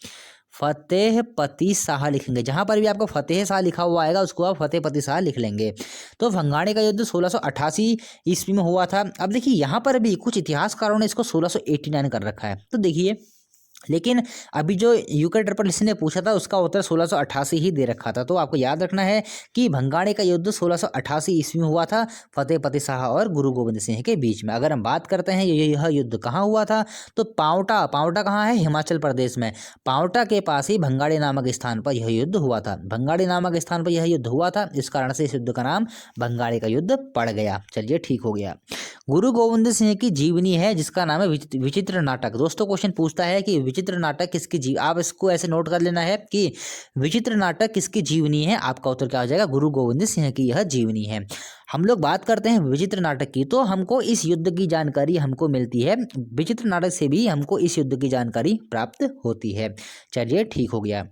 फतेहपति शाह लिखेंगे। जहाँ पर भी आपको फतेह शाह लिखा हुआ आएगा उसको आप फतेहपति शाह लिख लेंगे। तो भंगाणी का युद्ध 1688 ईस्वी में हुआ था। अब देखिए यहाँ पर भी कुछ इतिहासकारों ने इसको 1689 कर रखा है। तो देखिए, लेकिन अभी जो यूके ट्रिपल एससी ने पूछा था उसका उत्तर 1688 ही दे रखा था। तो आपको याद रखना है कि भंगाणी का युद्ध 1688 ईस्वी में हुआ था फतेहपति शाह और गुरु गोविंद सिंह के बीच में। अगर हम बात करते हैं यह युद्ध कहाँ हुआ था, तो पावटा कहाँ है, हिमाचल प्रदेश में। पावटा के पास ही भंगाणी नामक स्थान पर यह युद्ध हुआ था। भंगाणी नामक स्थान पर यह युद्ध हुआ था, इस कारण से इस युद्ध का नाम भंगाणी का युद्ध पड़ गया। चलिए ठीक हो गया। गुरु गोविंद सिंह की जीवनी है जिसका नाम है विचित्र नाटक। दोस्तों क्वेश्चन पूछता है कि विचित्र नाटक किसकी आप इसको ऐसे नोट कर लेना है कि विचित्र नाटक किसकी जीवनी है। आपका उत्तर क्या हो जाएगा, गुरु गोविंद सिंह की यह जीवनी है। हम लोग बात करते हैं विचित्र नाटक की, तो हमको इस युद्ध की जानकारी हमको मिलती है, विचित्र नाटक से भी हमको इस युद्ध की जानकारी प्राप्त होती है। चलिए ठीक हो गया।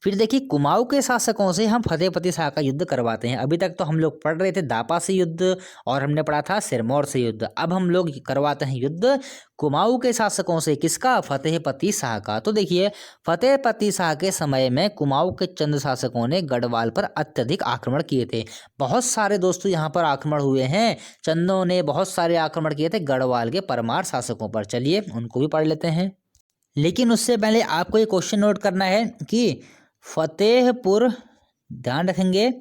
फिर देखिए, कुमाऊं के शासकों से हम फतेहपति शाह का युद्ध करवाते हैं। अभी तक तो हम लोग पढ़ रहे थे दापा से युद्ध और हमने पढ़ा था सिरमौर से युद्ध। अब हम लोग करवाते हैं युद्ध कुमाऊं के शासकों से। किसका, फतेहपति शाह का। तो देखिए, फतेहपति शाह के समय में कुमाऊं के चंद शासकों ने गढ़वाल पर अत्यधिक आक्रमण किए थे। बहुत सारे दोस्तों यहाँ पर आक्रमण हुए हैं, चंदों ने बहुत सारे आक्रमण किए थे गढ़वाल के परमार शासकों पर। चलिए उनको भी पढ़ लेते हैं, लेकिन उससे पहले आपको ये क्वेश्चन नोट करना है कि फतेहपुर, ध्यान रखेंगे,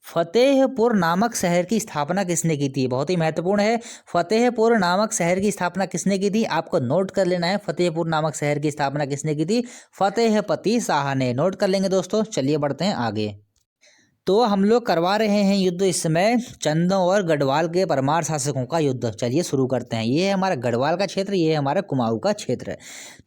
फतेहपुर नामक शहर की स्थापना किसने की थी। बहुत ही महत्वपूर्ण है, फतेहपुर नामक शहर की स्थापना किसने की थी, आपको नोट कर लेना है। फतेहपुर नामक शहर की स्थापना किसने की थी, फतेहपति शाह ने। नोट कर लेंगे दोस्तों। चलिए बढ़ते हैं आगे। तो हम लोग करवा रहे हैं युद्ध इस समय चंदों और गढ़वाल के परमार शासकों का युद्ध। चलिए शुरू करते हैं। ये है हमारा गढ़वाल का क्षेत्र, ये है हमारा कुमाऊं का क्षेत्र।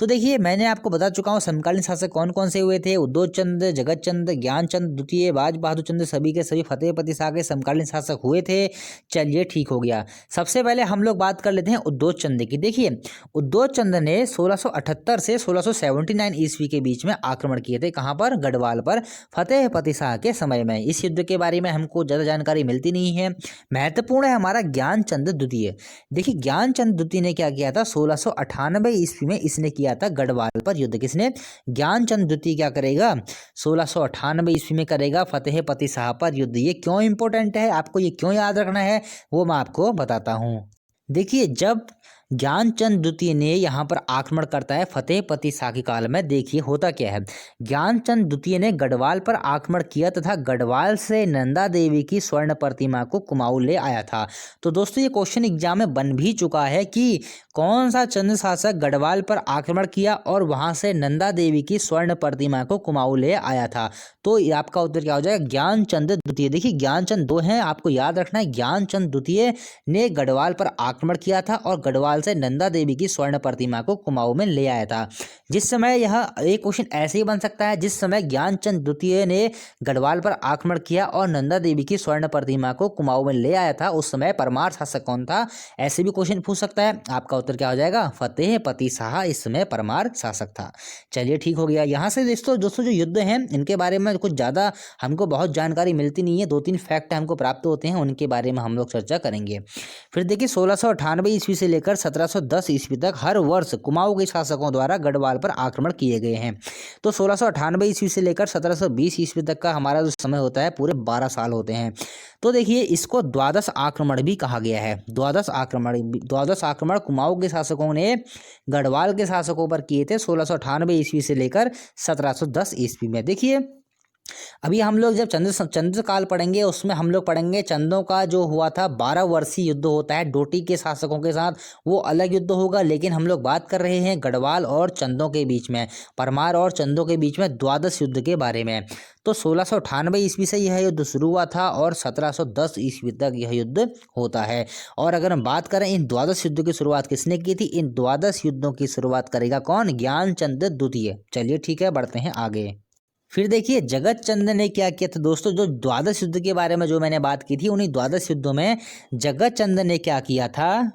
तो देखिए, मैंने आपको बता चुका हूँ समकालीन शासक कौन कौन से हुए थे। उद्योत चंद, जगत चंद, ज्ञान चंद द्वितीय, बाज बहादुर चंद, सभी के सभी फतेहपति शाह के समकालीन शासक हुए थे। चलिए ठीक हो गया। सबसे पहले हम लोग बात कर लेते हैं उद्योत चंद की। देखिए, उद्योत चंद ने 1678 से 1679 ईस्वी के बीच में आक्रमण किए थे। कहाँ पर, गढ़वाल पर, फतेहपति शाह के समय में। इस युद्ध के बारे में हमको ज़्यादा जानकारी मिलती नहीं है। महत्वपूर्ण है हमारा ज्ञानचंद द्वितीय। देखिए, ज्ञानचंद द्वितीय ने क्या किया था, 1698 ईस्वी में इसने किया था गढ़वाल पर युद्ध। किसने, ज्ञानचंद द्वितीय क्या करेगा, 1698 ईस्वी में करेगा फतेहपति शाह पर युद्ध। ये क्यों इंपॉर्टेंट है, आपको ये क्यों याद रखना है, वो मैं आपको बताता हूँ। देखिए, जब ज्ञानचंद द्वितीय ने यहाँ पर आक्रमण करता है फतेहपति शाह के काल में, देखिए होता क्या है। ज्ञानचंद द्वितीय ने गढ़वाल पर आक्रमण किया तथा गढ़वाल से नंदा देवी की स्वर्ण प्रतिमा को कुमाऊं ले आया था। तो दोस्तों, ये क्वेश्चन एग्जाम में बन भी चुका है कि कौन सा चंद शासक गढ़वाल पर आक्रमण किया और वहां से नंदा देवी की स्वर्ण प्रतिमा को कुमाऊं ले आया था। तो आपका उत्तर क्या हो जाएगा, ज्ञानचंद द्वितीय। देखिए, ज्ञानचंद दो हैं, आपको याद रखना है। ज्ञानचंद द्वितीय ने गढ़वाल पर आक्रमण किया था और गढ़वाल से नंदा देवी की स्वर्ण प्रतिमा को कुमाऊं में ले आया था। जिस समय यह एक क्वेश्चन ऐसे ही बन सकता है, जिस समय ज्ञानचंद द्वितीय ने गढ़वाल पर आक्रमण किया और नंदा देवी की स्वर्ण प्रतिमा को कुमाऊं में ले आया था, उस समय परमार शासक कौन था, ऐसे भी क्वेश्चन पूछ सकता है। आपका उत्तर क्या हो जाएगा, फतेहपति शाह इस समय परमार शासक था। चलिए ठीक हो गया। यहाँ से दोस्तों जो युद्ध हैं इनके बारे में कुछ ज़्यादा हमको बहुत जानकारी मिलती नहीं है। 2-3 फैक्ट हमको प्राप्त होते हैं, उनके बारे में हम लोग चर्चा करेंगे। फिर देखिए, 1698 ईस्वी से लेकर 1710 ईस्वी तक हर वर्ष कुमाऊं के शासकों द्वारा गढ़वाल पर आक्रमण किए गए हैं। तो 1698 ईस्वी से लेकर 1720 ईस्वी तक का हमारा जो समय होता है पूरे 12 साल होते हैं। तो देखिए, इसको द्वादश आक्रमण भी कहा गया है। द्वादश आक्रमण कुमाऊं के शासकों ने गढ़वाल के शासकों पर किए थे 1698 ईस्वी से लेकर 1710 ईस्वी में। देखिए, अभी हम लोग जब चंद्र काल पढ़ेंगे उसमें हम लोग पढ़ेंगे चंदों का जो हुआ था 12 वर्षीय युद्ध होता है डोटी के शासकों के साथ, वो अलग युद्ध होगा। लेकिन हम लोग बात कर रहे हैं गढ़वाल और चंदों के बीच में, परमार और चंदों के बीच में द्वादश युद्ध के बारे में। तो 1698 ईस्वी से यह युद्ध शुरू हुआ था और 1710 ईस्वी तक यह युद्ध होता है। और अगर हम बात करें इन द्वादश युद्ध की शुरुआत किसने की थी, इन द्वादश युद्धों की शुरुआत करेगा कौन, ज्ञानचंद द्वितीय। चलिए ठीक है, बढ़ते हैं आगे। फिर देखिए, जगत चंद ने क्या किया था दोस्तों, जो द्वादश युद्ध के बारे में जो मैंने बात की थी, उन्हीं द्वादश युद्धों में जगत चंद ने क्या किया था,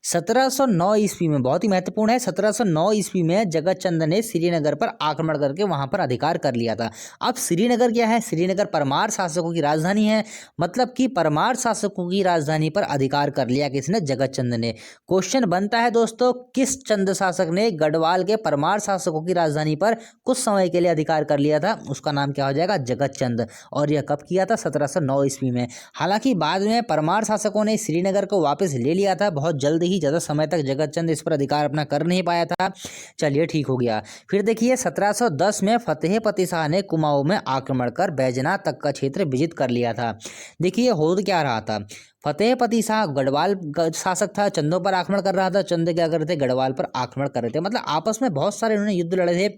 1709 ईस्वी में, बहुत ही महत्वपूर्ण है, 1709 ईस्वी में जगत चंद ने श्रीनगर पर आक्रमण करके वहां पर अधिकार कर लिया था। अब श्रीनगर क्या है? श्रीनगर परमार शासकों की राजधानी है, मतलब कि परमार शासकों की राजधानी पर अधिकार कर लिया किसने? जगत चंद ने। क्वेश्चन बनता है दोस्तों, किस चंद शासक ने गढ़वाल के परमार शासकों की राजधानी पर कुछ समय के लिए अधिकार कर लिया था? उसका नाम क्या हो जाएगा? जगत चंद। और यह कब किया था? 1709 ईस्वी में। हालांकि बाद में परमार शासकों ने श्रीनगर को वापस ले लिया था बहुत जल्द ही, ज़्यादा समय तक जगत चंद इस पर अधिकार अपना कर नहीं पाया था। चलिए ठीक हो गया। फिर देखिए 1710 में फतेहपति शाह ने कुमाऊं में आक्रमण कर बैजनाथ तक का क्षेत्र विजित कर लिया था। देखिए हो क्या रहा था, फतेहपति शाह गढ़वाल शासक था, चंदों पर आक्रमण कर रहा था, चंद क्या कर रहे थे? गढ़वाल पर आक्रमण कर रहे थे, मतलब आपस में बहुत सारे उन्होंने युद्ध लड़े थे।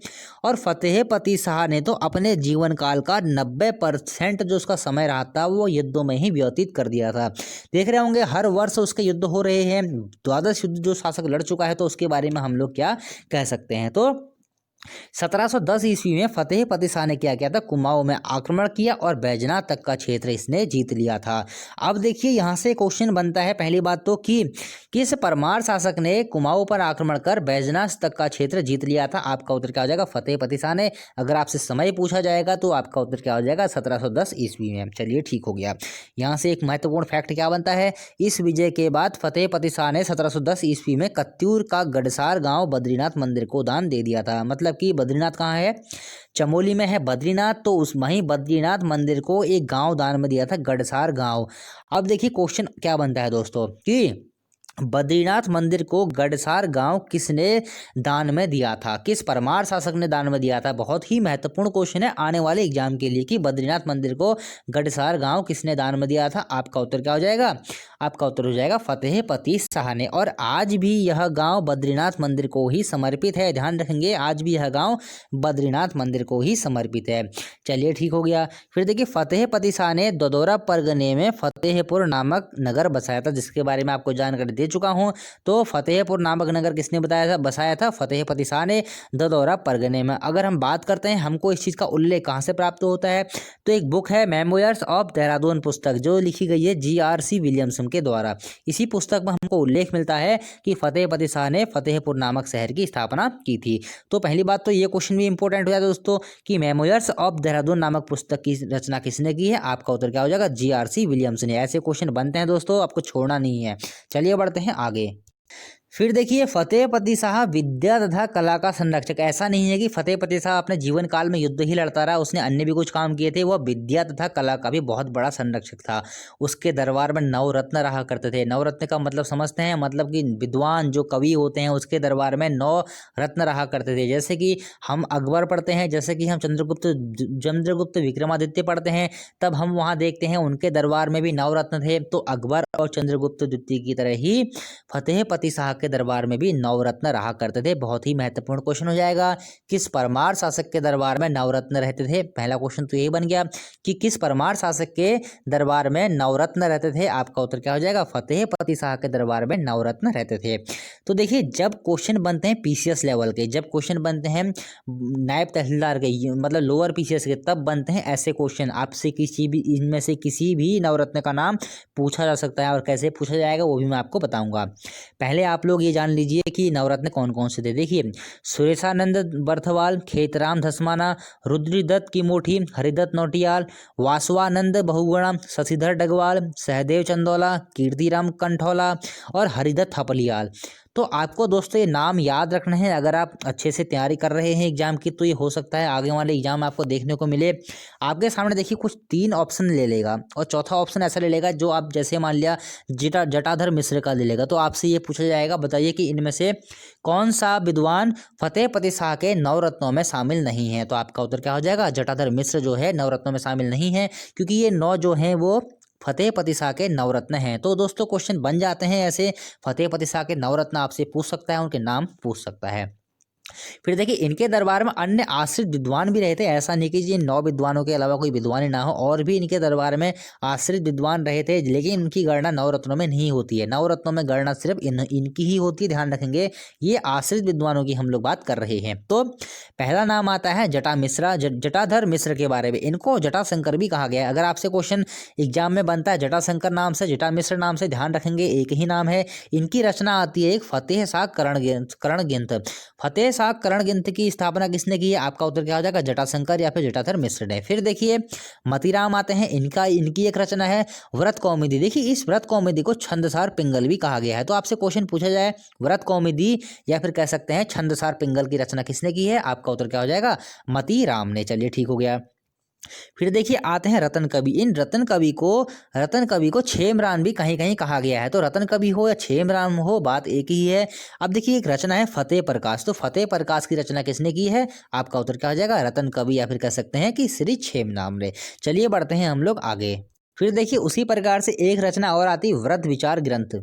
और फतेहपति शाह ने तो अपने जीवन काल का 90% जो उसका समय रहा था वो युद्धों में ही व्यतीत कर दिया था। देख रहे होंगे हर वर्ष उसके युद्ध हो रहे हैं, द्वादश युद्ध जो शासक लड़ चुका है, तो उसके बारे में हम लोग क्या कह सकते हैं? तो 1710 ईस्वी में फतेहपति शाह ने क्या किया था? कुमाऊं में आक्रमण किया और बैजनाथ तक का क्षेत्र इसने जीत लिया था। अब देखिए यहाँ से क्वेश्चन बनता है, पहली बात तो कि किस परमार शासक ने कुमाऊं पर आक्रमण कर बैजनाथ तक का क्षेत्र जीत लिया था? आपका उत्तर क्या हो जाएगा? फतेहपति शाह ने। अगर आपसे समय पूछा जाएगा तो आपका उत्तर क्या हो जाएगा? 1710 ईस्वी में। चलिए ठीक हो गया। यहाँ से एक महत्वपूर्ण फैक्ट क्या बनता है, इस विजय के बाद फतेहपति शाह ने 1710 ईस्वी में कत्यूर का गडसार गांव बद्रीनाथ मंदिर को दान दे दिया था। मतलब कि बद्रीनाथ कहाँ है? चमोली में है बद्रीनाथ, तो उस वहीं बद्रीनाथ मंदिर को एक गांव दान में दिया था, गडसार गांव। अब देखिए क्वेश्चन क्या बनता है दोस्तों कि बद्रीनाथ मंदिर को गडसार गांव किसने दान में दिया था? किस परमार शासक ने दान में दिया था? बहुत ही महत्वपूर्ण क्वेश्चन है आने वाले एग्जाम के लिए कि बद्रीनाथ मंदिर को गडसार गांव किसने दान में दिया था? आपका उत्तर क्या हो जाएगा? आपका उत्तर हो जाएगा फतेहपति शाह ने। और आज भी यह गांव बद्रीनाथ मंदिर को ही समर्पित है, ध्यान रखेंगे, आज भी यह गांव बद्रीनाथ मंदिर को ही समर्पित है। चलिए ठीक हो गया। फिर देखिए फतेहपति शाह ने ददौरा परगने में फतेहपुर नामक नगर बसाया था, जिसके बारे में आपको जानकारी दे चुका हूं। तो फतेहपुर नामक नगर किसने बसाया था? फतेहपति शाह ने, ददौरा परगने में। अगर हम बात करते हैं हमको इस चीज़ का उल्लेख कहाँ से प्राप्त होता है, तो एक बुक है मेमोयर्स ऑफ देहरादून पुस्तक, जो लिखी गई है GRC विलियमसन के द्वारा। इसी पुस्तक में हमको उल्लेख मिलता है कि फतेहपति शाह ने फतेहपुर नामक शहर की स्थापना की थी। तो पहली बात तो ये क्वेश्चन भी इंपॉर्टेंट हो जाता है दोस्तों कि मेमोयर्स ऑफ देहरादून नामक पुस्तक की रचना किसने की है? आपका उत्तर क्या हो जाएगा? GRC विलियमसन ने। ऐसे क्वेश्चन बनते हैं दोस्तों, आपको छोड़ना नहीं है। चलिए बढ़ते हैं आगे। फिर देखिए फतेहपति शाह विद्या तथा कला का संरक्षक। ऐसा नहीं है कि फतेहपति शाह अपने जीवन काल में युद्ध ही लड़ता रहा, उसने अन्य भी कुछ काम किए थे। वह विद्या तथा कला का भी बहुत बड़ा संरक्षक था। उसके दरबार में नवरत्न रहा करते थे। नवरत्न का मतलब समझते हैं, मतलब कि विद्वान जो कवि होते हैं उसके दरबार में 9 रत्न रहा करते थे। जैसे कि हम अकबर पढ़ते हैं, जैसे कि हम चंद्रगुप्त विक्रमादित्य पढ़ते हैं, तब हम वहाँ देखते हैं उनके दरबार में भी 9 रत्न थे। तो अकबर और चंद्रगुप्त द्वितीय की तरह ही फतेहपति शाह के दरबार में भी 9 रत्न रहा करते थे। बहुत ही महत्वपूर्ण क्वेश्चन हो जाएगा, किस परमार शासक के दरबार में 9 रत्न रहते थे? पहला क्वेश्चन तो यही बन गया कि किस परमार शासक के दरबार में 9 रत्न रहते थे? आपका उत्तर क्या हो जाएगा? फतेहपति शाह के दरबार में 9 रत्न रहते थे। तो देखिए जब क्वेश्चन बनते हैं PCS लेवल के, जब क्वेश्चन बनते हैं नायब तहसीलदार के, मतलब लोअर PCS के, तब बनते हैं ऐसे क्वेश्चन। आपसे किसी भी इनमें से किसी भी नवरत्न का नाम पूछा जा सकता है, और कैसे पूछा जाएगा वो भी मैं आपको बताऊंगा। पहले आप लोग ये जान लीजिए कि नवरत्न कौन कौन से थे। देखिए सुरेशानंद बर्थवाल, खेतराम धसमाना, रुद्रदत्त की मोठी, हरिदत्त नौटियाल, वासवानंद बहुगुणा, शशिधर डगवाल, सहदेव चंदौला, कीर्तिराम कंठौला और हरिदत्त थपलियाल। तो आपको दोस्तों ये नाम याद रखना है। अगर आप अच्छे से तैयारी कर रहे हैं एग्जाम की, तो ये हो सकता है आगे वाले एग्जाम आपको देखने को मिले। आपके सामने देखिए कुछ 3 ऑप्शन ले लेगा, और चौथा ऑप्शन ऐसा ले लेगा जो आप जैसे मान लिया जटाधर मिश्र का ले लेगा। तो आपसे ये पूछा जाएगा, बताइए कि इनमें से कौन सा विद्वान फतेहपति शाह के 9 रत्नों में शामिल नहीं है? तो आपका उत्तर क्या हो जाएगा? जटाधर मिश्र जो है 9 रत्नों में शामिल नहीं है, क्योंकि ये 9 जो हैं वो फतेहपति शाह के नवरत्न हैं। तो दोस्तों क्वेश्चन बन जाते हैं ऐसे, फतेहपति शाह के नवरत्न आपसे पूछ सकता है, उनके नाम पूछ सकता है। फिर देखिए इनके दरबार में अन्य आश्रित विद्वान भी रहे थे, ऐसा नहीं कि जी 9 विद्वानों के अलावा कोई विद्वान ही ना हो, और भी इनके दरबार में आश्रित विद्वान रहे थे, लेकिन इनकी गणना नवरत्नों में नहीं होती है। नवरत्नों में गणना सिर्फ इनकी ही होती है, ध्यान रखेंगे। ये आश्रित विद्वानों की हम लोग बात कर रहे हैं। तो पहला नाम आता है जटा मिश्रा, जटाधर मिश्र के बारे में। इनको जटाशंकर भी कहा गया है। अगर आपसे क्वेश्चन एग्जाम में बनता है जटाशंकर नाम से, जटा मिश्र नाम से, ध्यान रखेंगे एक ही नाम है। इनकी रचना आती है एक फतेह शाह करण गिनत। फतेह शाह करण गिनत की स्थापना किसने की है? आपका उत्तर क्या हो जाएगा? जटाशंकर या फिर जटाधर मिश्र ने। फिर देखिए मतीराम आते हैं, इनकी एक रचना है व्रत कौमुदी। देखिए इस व्रत कौमुदी को छंदसार पिंगल भी कहा गया है। तो आपसे क्वेश्चन पूछा जाए व्रत कौमुदी या फिर कह सकते हैं छंदसार पिंगल की रचना किसने की है? आपका उत्तर क्या हो जाएगा? मतीराम ने। चलिए ठीक हो गया। फिर देखिए आते हैं रतन कवि। इन रतन कवि को छेमरान भी कहीं कहीं कहा गया है। तो रतन कवि हो या छेमरान हो, बात एक ही है। अब देखिए एक रचना है फतेह प्रकाश। तो फतेह प्रकाश की रचना किसने की है? आपका उत्तर क्या हो जाएगा? रतन कवि या फिर कह सकते हैं कि श्री छेमरान ने। चलिए बढ़ते हैं हम लोग आगे। फिर देखिए उसी प्रकार से एक रचना और आती व्रत विचार ग्रंथ।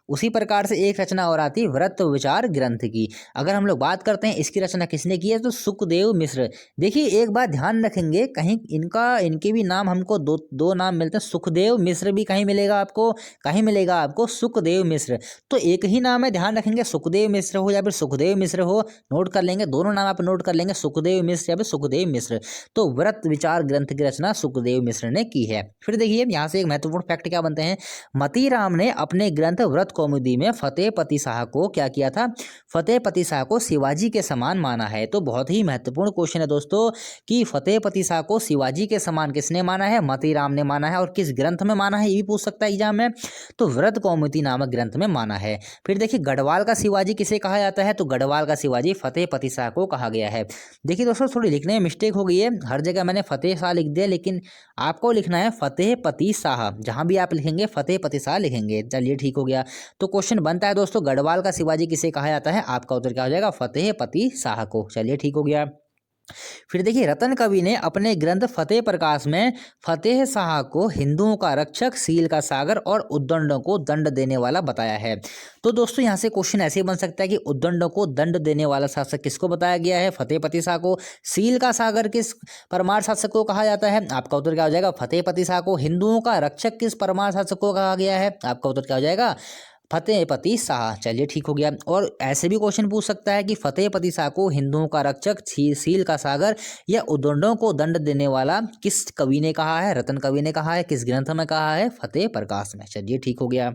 उसी प्रकार से एक रचना और आती व्रत विचार ग्रंथ की। अगर हम लोग बात करते हैं इसकी रचना किसने की है, तो सुखदेव मिश्र। देखिए एक बात ध्यान रखेंगे, कहीं इनके भी नाम हमको दो नाम मिलते हैं। सुखदेव मिश्र भी कहीं मिलेगा आपको, कहीं मिलेगा आपको सुखदेव मिश्र। तो एक ही नाम है, ध्यान रखेंगे। सुखदेव मिश्र हो या फिर सुखदेव मिश्र हो, नोट कर लेंगे, दोनों नाम आप नोट कर लेंगे, सुखदेव मिश्र या फिर सुखदेव मिश्र। तो व्रत विचार ग्रंथ की रचना सुखदेव मिश्र ने की है। फिर देखिए यहाँ से एक महत्वपूर्ण फैक्ट क्या बनते हैं। मतीराम ने अपने ग्रंथ व्रत कौमुदी में फतेहपति शाह को क्या किया था? फतेहपति शाह को शिवाजी के समान माना है। तो बहुत ही महत्वपूर्ण क्वेश्चन है दोस्तों कि फतेहपति शाह को शिवाजी के समान किसने माना है? मतीराम ने माना है। और किस ग्रंथ में माना है ये भी पूछ सकता है एग्जाम में। तो व्रत कौमुदी नामक ग्रंथ में माना है। फिर देखिए गढ़वाल का शिवाजी किसे कहा जाता है? तो गढ़वाल का शिवाजी फतेहपति शाह को कहा गया है। देखिए दोस्तों थोड़ी लिखने में मिस्टेक हो गई है, हर जगह मैंने फतेह शाह लिख दिया, लेकिन आपको लिखना है फतेहपति शाह। जहां भी आप लिखेंगे फतेहपति शाह लिखेंगे। चलिए ठीक हो गया। तो क्वेश्चन बनता है दोस्तों गढ़वाल का शिवाजी किसे कहा जाता है? आपका उत्तर क्या हो जाएगा? फतेहपति शाह को। चलिए ठीक हो गया। फिर देखिए रतन कवि ने अपने ग्रंथ फतेह प्रकाश में फतेह शाह को हिंदुओं का रक्षक, सील का सागर और उद्दंडों को दंड देने वाला बताया है। तो दोस्तों यहाँ से क्वेश्चन ऐसे बन सकता है कि उद्दंडों को दंड देने वाला शासक किसको बताया गया है? फतेहपति शाह को। सील का सागर किस परमार शासक को कहा जाता है? आपका उत्तर क्या हो जाएगा? फतेहपति शाह को। हिंदुओं का रक्षक किस परमार शासक को कहा गया है? आपका उत्तर क्या हो जाएगा? फतेहपति शाह। चलिए ठीक हो गया। और ऐसे भी क्वेश्चन पूछ सकता है कि फतेहपति शाह को हिंदुओं का रक्षक, सील का सागर या उद्दंडों को दंड देने वाला किस कवि ने कहा है? रतन कवि ने कहा है। किस ग्रंथ में कहा है? फतेह प्रकाश में। चलिए ठीक हो गया।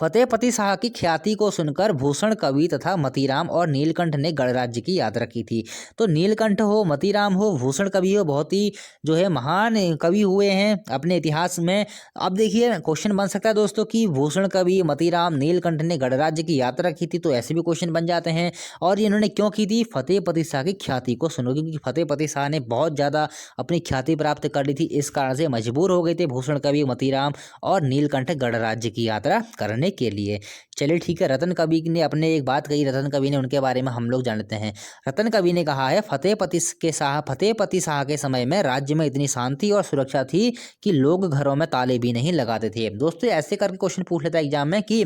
फतेहपति शाह की ख्याति को सुनकर भूषण कवि तथा मतीराम और नीलकंठ ने गणराज्य की यात्रा की थी। तो नीलकंठ हो, मतीराम हो, भूषण कवि हो, बहुत ही जो है महान कवि हुए हैं अपने इतिहास में। अब देखिए क्वेश्चन बन सकता है दोस्तों कि भूषण कवि, मतीराम, नीलकंठ ने गणराज्य की यात्रा की थी। तो ऐसे भी क्वेश्चन बन जाते हैं। और ये इन्होंने क्यों की थी? फतेहपति शाह की ख्याति को सुनो, क्योंकि फतेहपति शाह ने बहुत ज़्यादा अपनी ख्याति प्राप्त कर ली थी। इस कारण से मजबूर हो गए थे भूषण कवि, मतीराम और नीलकंठ गणराज्य की यात्रा करने के लिए। चलिए ठीक है। रतन कवि ने अपने एक बात कही, रतन कवि ने, उनके बारे में हम लोग जानते हैं। रतन कवि ने कहा है फतेहपति शाह के समय में राज्य में इतनी शांति और सुरक्षा थी कि लोग घरों में ताले भी नहीं लगाते थे। दोस्तों ऐसे करके क्वेश्चन पूछ लेता है एग्जाम में कि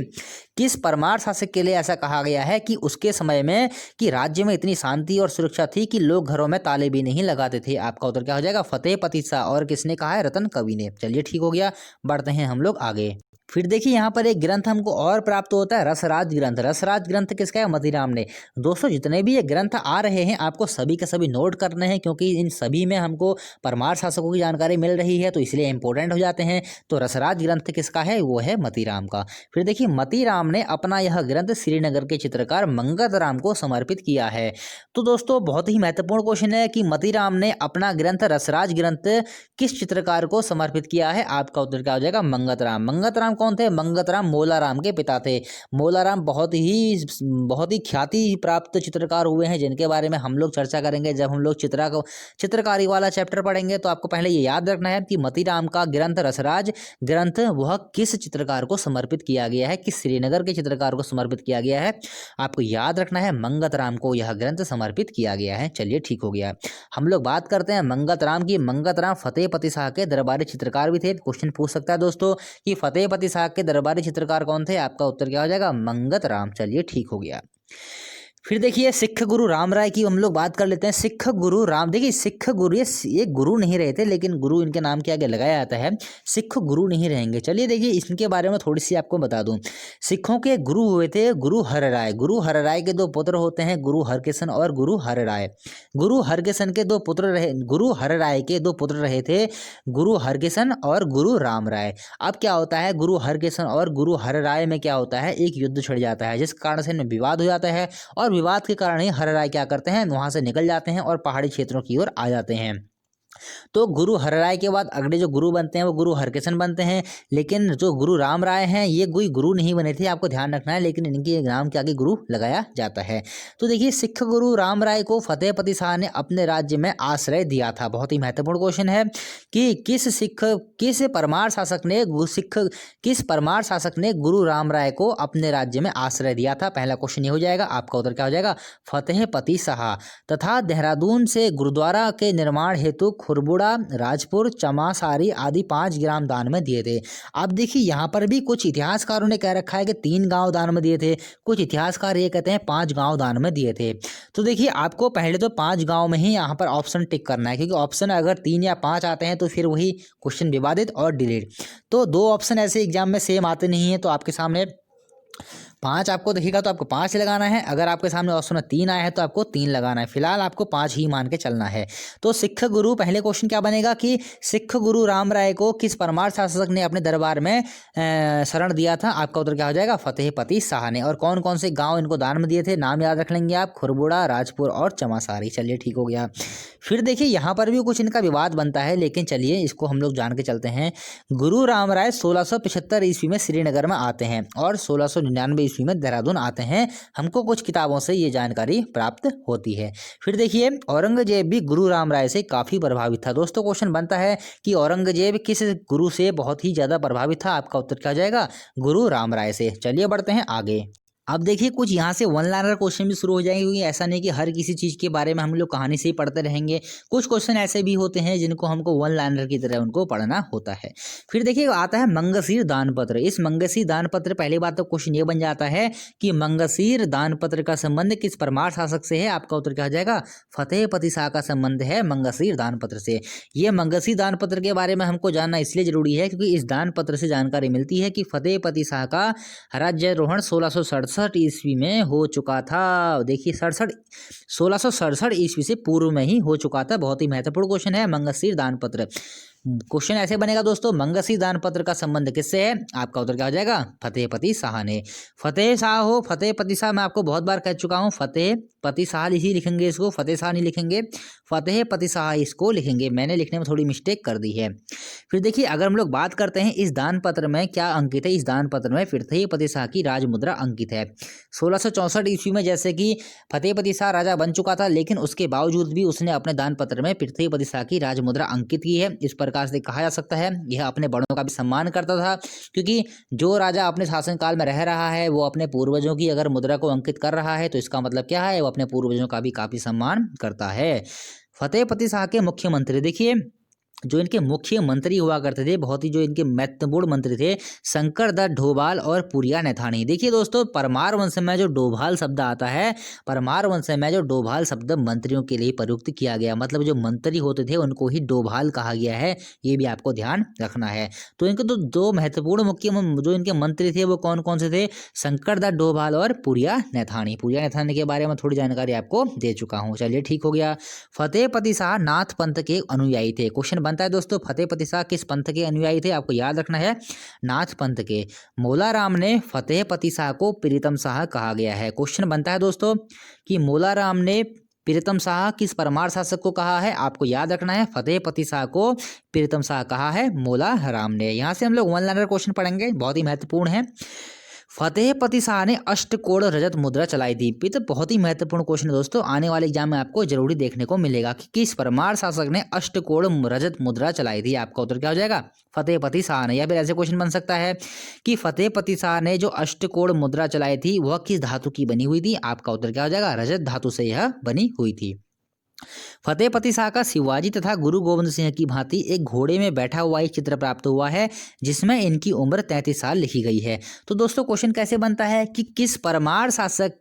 किस परमार शासक के लिए ऐसा कहा गया है कि उसके समय में कि राज्य में इतनी शांति और सुरक्षा थी कि लोग घरों में ताले भी नहीं लगाते थे? आपका उत्तर क्या हो जाएगा? फतेहपति शाह। और किसने कहा है? रतन कवि ने। चलिए ठीक हो गया। बढ़ते हैं हम लोग आगे। फिर देखिए यहाँ पर एक ग्रंथ हमको और प्राप्त होता है, रसराज ग्रंथ। रसराज ग्रंथ किसका है? मतीराम ने। दोस्तों जितने भी ये ग्रंथ आ रहे हैं आपको सभी के सभी नोट करने हैं, क्योंकि इन सभी में हमको परमार शासकों की जानकारी मिल रही है, तो इसलिए इंपॉर्टेंट हो जाते हैं। तो रसराज ग्रंथ किसका है? वो है मतीराम का। फिर देखिए मतीराम ने अपना यह ग्रंथ श्रीनगर के चित्रकार मंगत राम को समर्पित किया है। तो दोस्तों बहुत ही महत्वपूर्ण क्वेश्चन है कि मतीराम ने अपना ग्रंथ रसराज ग्रंथ किस चित्रकार को समर्पित किया है? आपका उत्तर क्या हो जाएगा? मंगत राम। मंगत राम कौन थे? मंगत राम मोलाराम के पिता थे। मोलाराम बहुत ही ख्याति प्राप्त चित्रकार हुए हैं, जिनके बारे में हम लोग चर्चा करेंगे जब हम लोग चित्रकारी वाला चैप्टर पढ़ेंगे। तो आपको पहले ये याद रखना है कि मतीराम का ग्रंथ रसराज ग्रंथ वह किस चित्रकार को समर्पित किया गया है, किस श्रीनगर के चित्रकार को समर्पित किया गया है? आपको याद रखना है मंगत राम को यह ग्रंथ समर्पित किया गया है। चलिए ठीक हो गया। हम लोग बात करते हैं मंगत राम की। मंगत राम फतेहपति शाह के दरबारी चित्रकार भी थे। क्वेश्चन पूछ सकता है दोस्तों कि फतेहपति शाह के दरबारी चित्रकार कौन थे? आपका उत्तर क्या हो जाएगा? मंगत राम। चलिए ठीक हो गया। फिर देखिए सिख गुरु राम राय की हम लोग बात कर लेते हैं। सिख गुरु राम, देखिए सिख गुरु ये गुरु नहीं रहे थे, लेकिन गुरु इनके नाम के आगे लगाया जाता है। सिख गुरु नहीं रहेंगे। चलिए देखिए इनके बारे में थोड़ी सी आपको बता दूं। सिखों के गुरु हुए थे गुरु हरराय। गुरु हरराय के दो पुत्र होते हैं, गुरु हरकिशन और गुरु हरराय। गुरु हरकिशन के दो पुत्र रहे, गुरु हरराय के दो पुत्र रहे थे, गुरु हरकिशन और गुरु राम राय। अब क्या होता है, गुरु हरकिशन और गुरु हरराय में क्या होता है, एक युद्ध छिड़ जाता है, जिस कारण से इनमें विवाद हो जाता है और विवाद के कारण ही हरराय क्या करते हैं, वहां से निकल जाते हैं और पहाड़ी क्षेत्रों की ओर आ जाते हैं। तो गुरु हरराय के बाद अगले जो गुरु बनते हैं वो गुरु हरकिशन बनते हैं। लेकिन जो गुरु राम राय हैं ये कोई गुरु नहीं बने थे, आपको ध्यान रखना है, लेकिन इनके नाम के आगे गुरु लगाया जाता है। तो देखिए सिख गुरु राम राय को फतेहपति शाह ने अपने राज्य में आश्रय दिया था। बहुत ही महत्वपूर्ण क्वेश्चन है कि किस परमार शासक ने गुरु राम राय को अपने राज्य में आश्रय दिया था। पहला क्वेश्चन ये हो जाएगा, आपका उत्तर क्या हो जाएगा, फतेहपति शाह। तथा देहरादून से गुरुद्वारा के निर्माण हेतु खुरबुड़ा, राजपुर, चमासारी आदि 5 ग्राम दान में दिए थे। अब देखिए यहाँ पर भी कुछ इतिहासकारों ने कह रखा है कि 3 गांव दान में दिए थे, कुछ इतिहासकार ये कहते हैं 5 गांव दान में दिए थे। तो देखिए आपको पहले तो 5 गांव में ही यहाँ पर ऑप्शन टिक करना है, क्योंकि ऑप्शन अगर 3 या 5 आते हैं तो फिर वही क्वेश्चन विवादित और डिलीट। तो 2 ऑप्शन ऐसे एग्जाम में सेम आते नहीं है, तो आपके सामने 5 आपको दिखेगा तो आपको 5 लगाना है। अगर आपके सामने ऑप्शन में 3 आया है तो आपको 3 लगाना है। फिलहाल आपको 5 ही मान के चलना है। तो सिख गुरु, पहले क्वेश्चन क्या बनेगा कि सिख गुरु राम राय को किस परमार शासक ने अपने दरबार में शरण दिया था। आपका उत्तर क्या हो जाएगा, फतेहपति शाह ने। और कौन कौन से गाँव इनको दान में दिए थे, नाम याद रख लेंगे आप, खुरबुड़ा, राजपुर और चमासारी। चलिए ठीक हो गया। फिर देखिए यहाँ पर भी कुछ इनका विवाद बनता है, लेकिन चलिए इसको हम लोग जान के चलते हैं। गुरु राम राय 1675 ईस्वी में श्रीनगर में आते हैं और 1699 ईस्वी में देहरादून आते हैं। हमको कुछ किताबों से ये जानकारी प्राप्त होती है। फिर देखिए औरंगजेब भी गुरु राम राय से काफी प्रभावित था। दोस्तों क्वेश्चन बनता है कि औरंगजेब किस गुरु से बहुत ही ज्यादा प्रभावित था। आपका उत्तर क्या हो जाएगा, गुरु राम राय से। चलिए बढ़ते हैं आगे। अब देखिए कुछ यहाँ से वन लाइनर क्वेश्चन भी शुरू हो जाएंगे, क्योंकि ऐसा नहीं कि हर किसी चीज़ के बारे में हम लोग कहानी से ही पढ़ते रहेंगे। कुछ क्वेश्चन ऐसे भी होते हैं जिनको हमको वन लाइनर की तरह उनको पढ़ना होता है। फिर देखिए आता है मंगसीर दानपत्र। इस मंगसीर दानपत्र, पहली बात तो क्वेश्चन ये बन जाता है कि मंगसीर दानपत्र का संबंध किस परमार शासक से है। आपका उत्तर क्या हो जाएगा, फतेहपति शाह का संबंध है मंगसीर दानपत्र से। ये मंगसीर दानपत्र के बारे में हमको जानना इसलिए जरूरी है क्योंकि इस दानपत्र से जानकारी मिलती है कि फतेहपति शाह का राज्यारोहण 1667 ईस्वी में हो चुका था। देखिए 1667 ईस्वी से पूर्व में ही हो चुका था। बहुत ही महत्वपूर्ण क्वेश्चन है मंगसीर दानपत्र। क्वेश्चन ऐसे बनेगा दोस्तों, मंगसीर दानपत्र का संबंध किससे है। आपका उत्तर क्या हो जाएगा, फतेहपति शाह ने। फतेह शाह हो, फतेहपति शाह, मैं आपको बहुत बार कह चुका हूँ, फतेहपति शाह ही लिखेंगे इसको, फतेह शाह नहीं लिखेंगे, फतेहपति शाह इसको लिखेंगे। मैंने लिखने में थोड़ी मिस्टेक कर दी है। फिर देखिए अगर हम लोग बात करते हैं इस दान पत्र में क्या अंकित है। इस दान पत्र में फतेहपति शाह की राजमुद्रा अंकित है। 1664 ईस्वी में जैसे कि फतेहपति शाह राजा बन चुका था, लेकिन उसके बावजूद भी उसने अपने दान पत्र में फतेहपति शाह की राजमुद्रा अंकित की है। इस प्रकार से कहा जा सकता है यह अपने बड़ों का भी सम्मान करता था, क्योंकि जो राजा अपने शासनकाल में रह रहा है वो अपने पूर्वजों की अगर मुद्रा को अंकित कर रहा है तो इसका मतलब क्या है, वो अपने पूर्वजों का भी काफी सम्मान करता है। फतेहपति शाह के मुख्यमंत्री, देखिए जो इनके मुख्यमंत्री हुआ करते थे, बहुत ही जो इनके महत्वपूर्ण मंत्री थे, शंकर दत्त ढोभाल और पुरिया नैथानी। देखिए दोस्तों परमार वंश में जो डोभाल शब्द आता है, परमार वंश में जो डोभाल शब्द मंत्रियों के लिए प्रयुक्त किया गया, मतलब जो मंत्री होते थे उनको ही डोभाल कहा गया है। ये भी आपको ध्यान रखना है। तो इनके तो दो महत्वपूर्ण मुख्य जो इनके मंत्री थे वो कौन कौन से थे, शंकर दत्त ढोभाल और पुरिया नैथानी। पुरिया नैथानी के बारे में थोड़ी जानकारी आपको दे चुका हूँ। चलिए ठीक हो गया। फतेहपति शाह नाथ पंथ के अनुयायी थे। क्वेश्चन बनता है दोस्तों फतेहपति शाह किस पंथ के अनुयायी थे। आपको याद रखना है, नाथ पंथ के। मौला राम ने फतेहपति शाह को प्रीतम शाह कहा गया है। क्वेश्चन बनता है दोस्तों कि मौला राम ने प्रीतम शाह किस परमार शासक को कहा है। आपको याद रखना है फतेहपति शाह को प्रीतम शाह कहा है मौला राम ने। यहां से हम लोग वन लाइनर क्वेश्चन पढ़ेंगे, बहुत ही महत्वपूर्ण है। फतेहपति शाह ने अष्टकोण रजत मुद्रा चलाई थी। ये तो बहुत ही महत्वपूर्ण क्वेश्चन है दोस्तों, आने वाले एग्जाम में आपको जरूरी देखने को मिलेगा कि किस परमार शासक ने अष्टकोण रजत मुद्रा चलाई थी। आपका उत्तर क्या हो जाएगा, फतेहपति शाह ने। या फिर ऐसे क्वेश्चन बन सकता है कि फतेहपति शाह ने जो अष्टकोण मुद्रा चलाई थी वह किस धातु की बनी हुई थी। आपका उत्तर क्या हो जाएगा, रजत धातु से यह बनी हुई थी। फतेहपति शाह का शिवाजी तथा गुरु गोविंद सिंह की भांति एक घोड़े में बैठा हुआ एक चित्र प्राप्त हुआ है, जिसमें इनकी उम्र 33 साल लिखी गई है। तो दोस्तों क्वेश्चन कैसे बनता है कि किस परमार शासक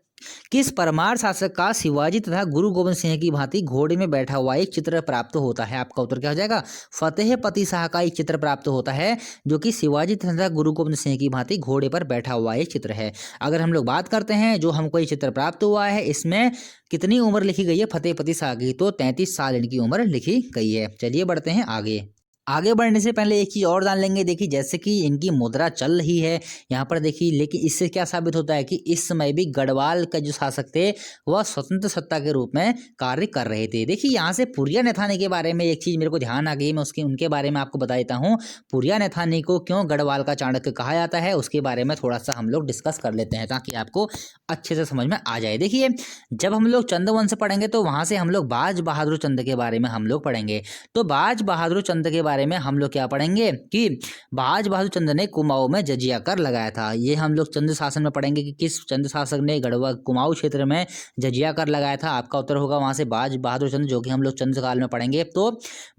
किस परमार शासक का शिवाजी तथा गुरु गोविंद सिंह की भांति घोड़े में बैठा हुआ एक चित्र प्राप्त होता है? आपका उत्तर क्या हो जाएगा? फतेहपति शाह का एक चित्र प्राप्त होता है जो कि शिवाजी तथा गुरु गोविंद सिंह की भांति घोड़े पर बैठा हुआ एक चित्र है। अगर हम लोग बात करते हैं जो हमको ये चित्र प्राप्त हुआ है, इसमें कितनी उम्र लिखी गई है फतेहपति शाह की? तो 33 साल इनकी उम्र लिखी गई है। चलिए बढ़ते हैं आगे। आगे बढ़ने से पहले एक चीज़ और जान लेंगे। देखिए जैसे कि इनकी मुद्रा चल रही है यहाँ पर देखिए, लेकिन इससे क्या साबित होता है कि इस समय भी गढ़वाल का जो शासक थे वह स्वतंत्र सत्ता के रूप में कार्य कर रहे थे। देखिए यहाँ से पुरिया नैथानी के बारे में एक चीज़ मेरे को ध्यान आ गई, मैं उनके बारे में आपको बता देता हूँ। पुरिया नैथानी को क्यों गढ़वाल का चाणक्य कहा जाता है उसके बारे में थोड़ा सा हम लोग डिस्कस कर लेते हैं ताकि आपको अच्छे से समझ में आ जाए। देखिए जब हम लोग चंद्रवंश पढ़ेंगे तो वहाँ से हम लोग बाज बहादुर चंद के बारे में हम लोग पढ़ेंगे। तो बाज बहादुर चंद के बारे में हम लोग क्या पढ़ेंगे कि बाज बहादुर चंद ने कुमाऊं में जजिया कर लगाया था। ये हम लोग चंद्र शासन में पढ़ेंगे कि किस चंद्र शासक ने गढ़वा कुमाऊं क्षेत्र में जजिया कर लगाया था। आपका उत्तर होगा वहां से बाज बहादुर चंद, जो कि हम लोग चंद्र काल में पढ़ेंगे। तो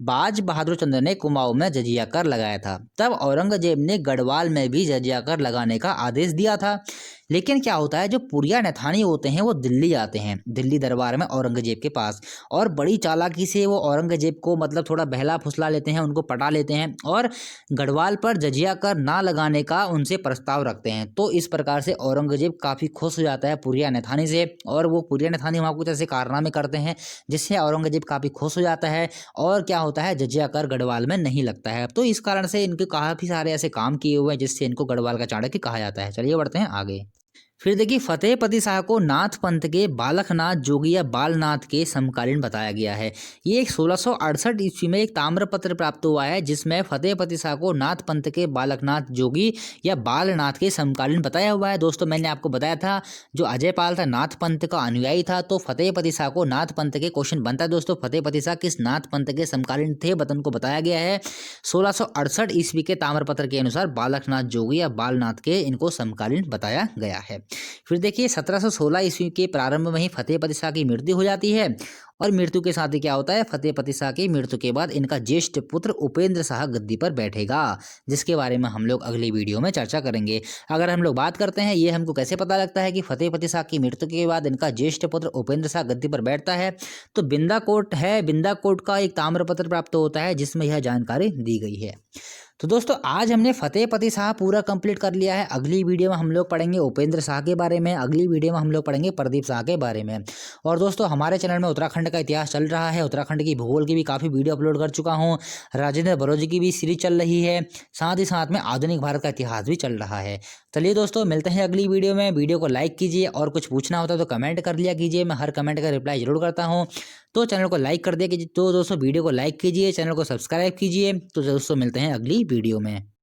बाज बहादुर चंद ने कुमाऊं में जजिया कर लगाया था। तब औरंगजेब ने गढ़वाल में भी जजिया कर लगाने का आदेश दिया था। लेकिन क्या होता है, जो पुरिया नैथानी होते हैं वो दिल्ली आते हैं, दिल्ली दरबार में औरंगजेब के पास, और बड़ी चालाकी से वो औरंगजेब को मतलब थोड़ा बहला फुसला लेते हैं, उनको पटा लेते हैं और गढ़वाल पर जजिया कर ना लगाने का उनसे प्रस्ताव रखते हैं। तो इस प्रकार से औरंगजेब काफ़ी खुश हो जाता है पुरिया नैथानी से, और वो पुरिया नैथानी वहाँ कुछ ऐसे कारनामे करते हैं जिससे औरंगजेब काफ़ी खुश हो जाता है, और क्या होता है, जजिया कर गढ़वाल में नहीं लगता है। तो इस कारण से इनके काफ़ी सारे ऐसे काम किए हुए हैं जिससे इनको गढ़वाल का चाणक्य कहा जाता है। चलिए बढ़ते हैं आगे। फिर देखिए फतेहपति शाह को नाथ पंथ के बालकनाथ जोगी या बालनाथ के समकालीन बताया गया है। ये एक 1668 ईस्वी में एक ताम्रपत्र प्राप्त हुआ है जिसमें फतेहपति शाह को नाथ पंथ के बालकनाथ जोगी या बालनाथ के समकालीन बताया हुआ है। दोस्तों मैंने आपको बताया था जो अजय पाल था नाथ पंथ का अनुयायी था, तो फतेहपति शाह को नाथ पंथ के क्वेश्चन बनता है। दोस्तों फतेहपति शाह किस नाथ पंथ के समकालीन थे बतन को बताया गया है 1668 ईस्वी के ताम्रपत्र के अनुसार बालकनाथ जोगी या बालनाथ के इनको समकालीन बताया गया है। फिर देखिए 1716 ईस्वी के प्रारंभ में ही फतेहपति शाह की मृत्यु हो जाती है, और मृत्यु के साथ ही क्या होता है, फतेहपति शाह की मृत्यु के बाद इनका ज्येष्ठ पुत्र उपेंद्र शाह गद्दी पर बैठेगा, जिसके बारे में हम लोग अगली वीडियो में चर्चा करेंगे। अगर हम लोग बात करते हैं ये हमको कैसे पता लगता है कि फतेहपति शाह की मृत्यु के बाद इनका ज्येष्ठ पुत्र उपेंद्र शाह गद्दी पर बैठता है, तो बिंदा कोट है, बिंदा कोट का एक ताम्रपत्र प्राप्त होता है जिसमें यह जानकारी दी गई है। तो दोस्तों आज हमने फतेहपति शाह पूरा कंप्लीट कर लिया है। अगली वीडियो में हम लोग पढ़ेंगे उपेंद्र शाह के बारे में, अगली वीडियो में हम लोग पढ़ेंगे प्रदीप शाह के बारे में। और दोस्तों हमारे चैनल में उत्तराखंड का इतिहास चल रहा है, उत्तराखंड की भूगोल की भी काफ़ी वीडियो अपलोड कर चुका हूँ, राजेंद्र बरोजी की भी सीरीज चल रही है, साथ ही साथ में आधुनिक भारत का इतिहास भी चल रहा है। चलिए दोस्तों मिलते हैं अगली वीडियो में। वीडियो को लाइक कीजिए, और कुछ पूछना होता है तो कमेंट कर लिया कीजिए, मैं हर कमेंट का रिप्लाई जरूर करता हूँ। तो चैनल को लाइक कर दिया कीजिए, तो दोस्तों वीडियो को लाइक कीजिए, चैनल को सब्सक्राइब कीजिए। तो दोस्तों मिलते हैं अगली वीडियो में।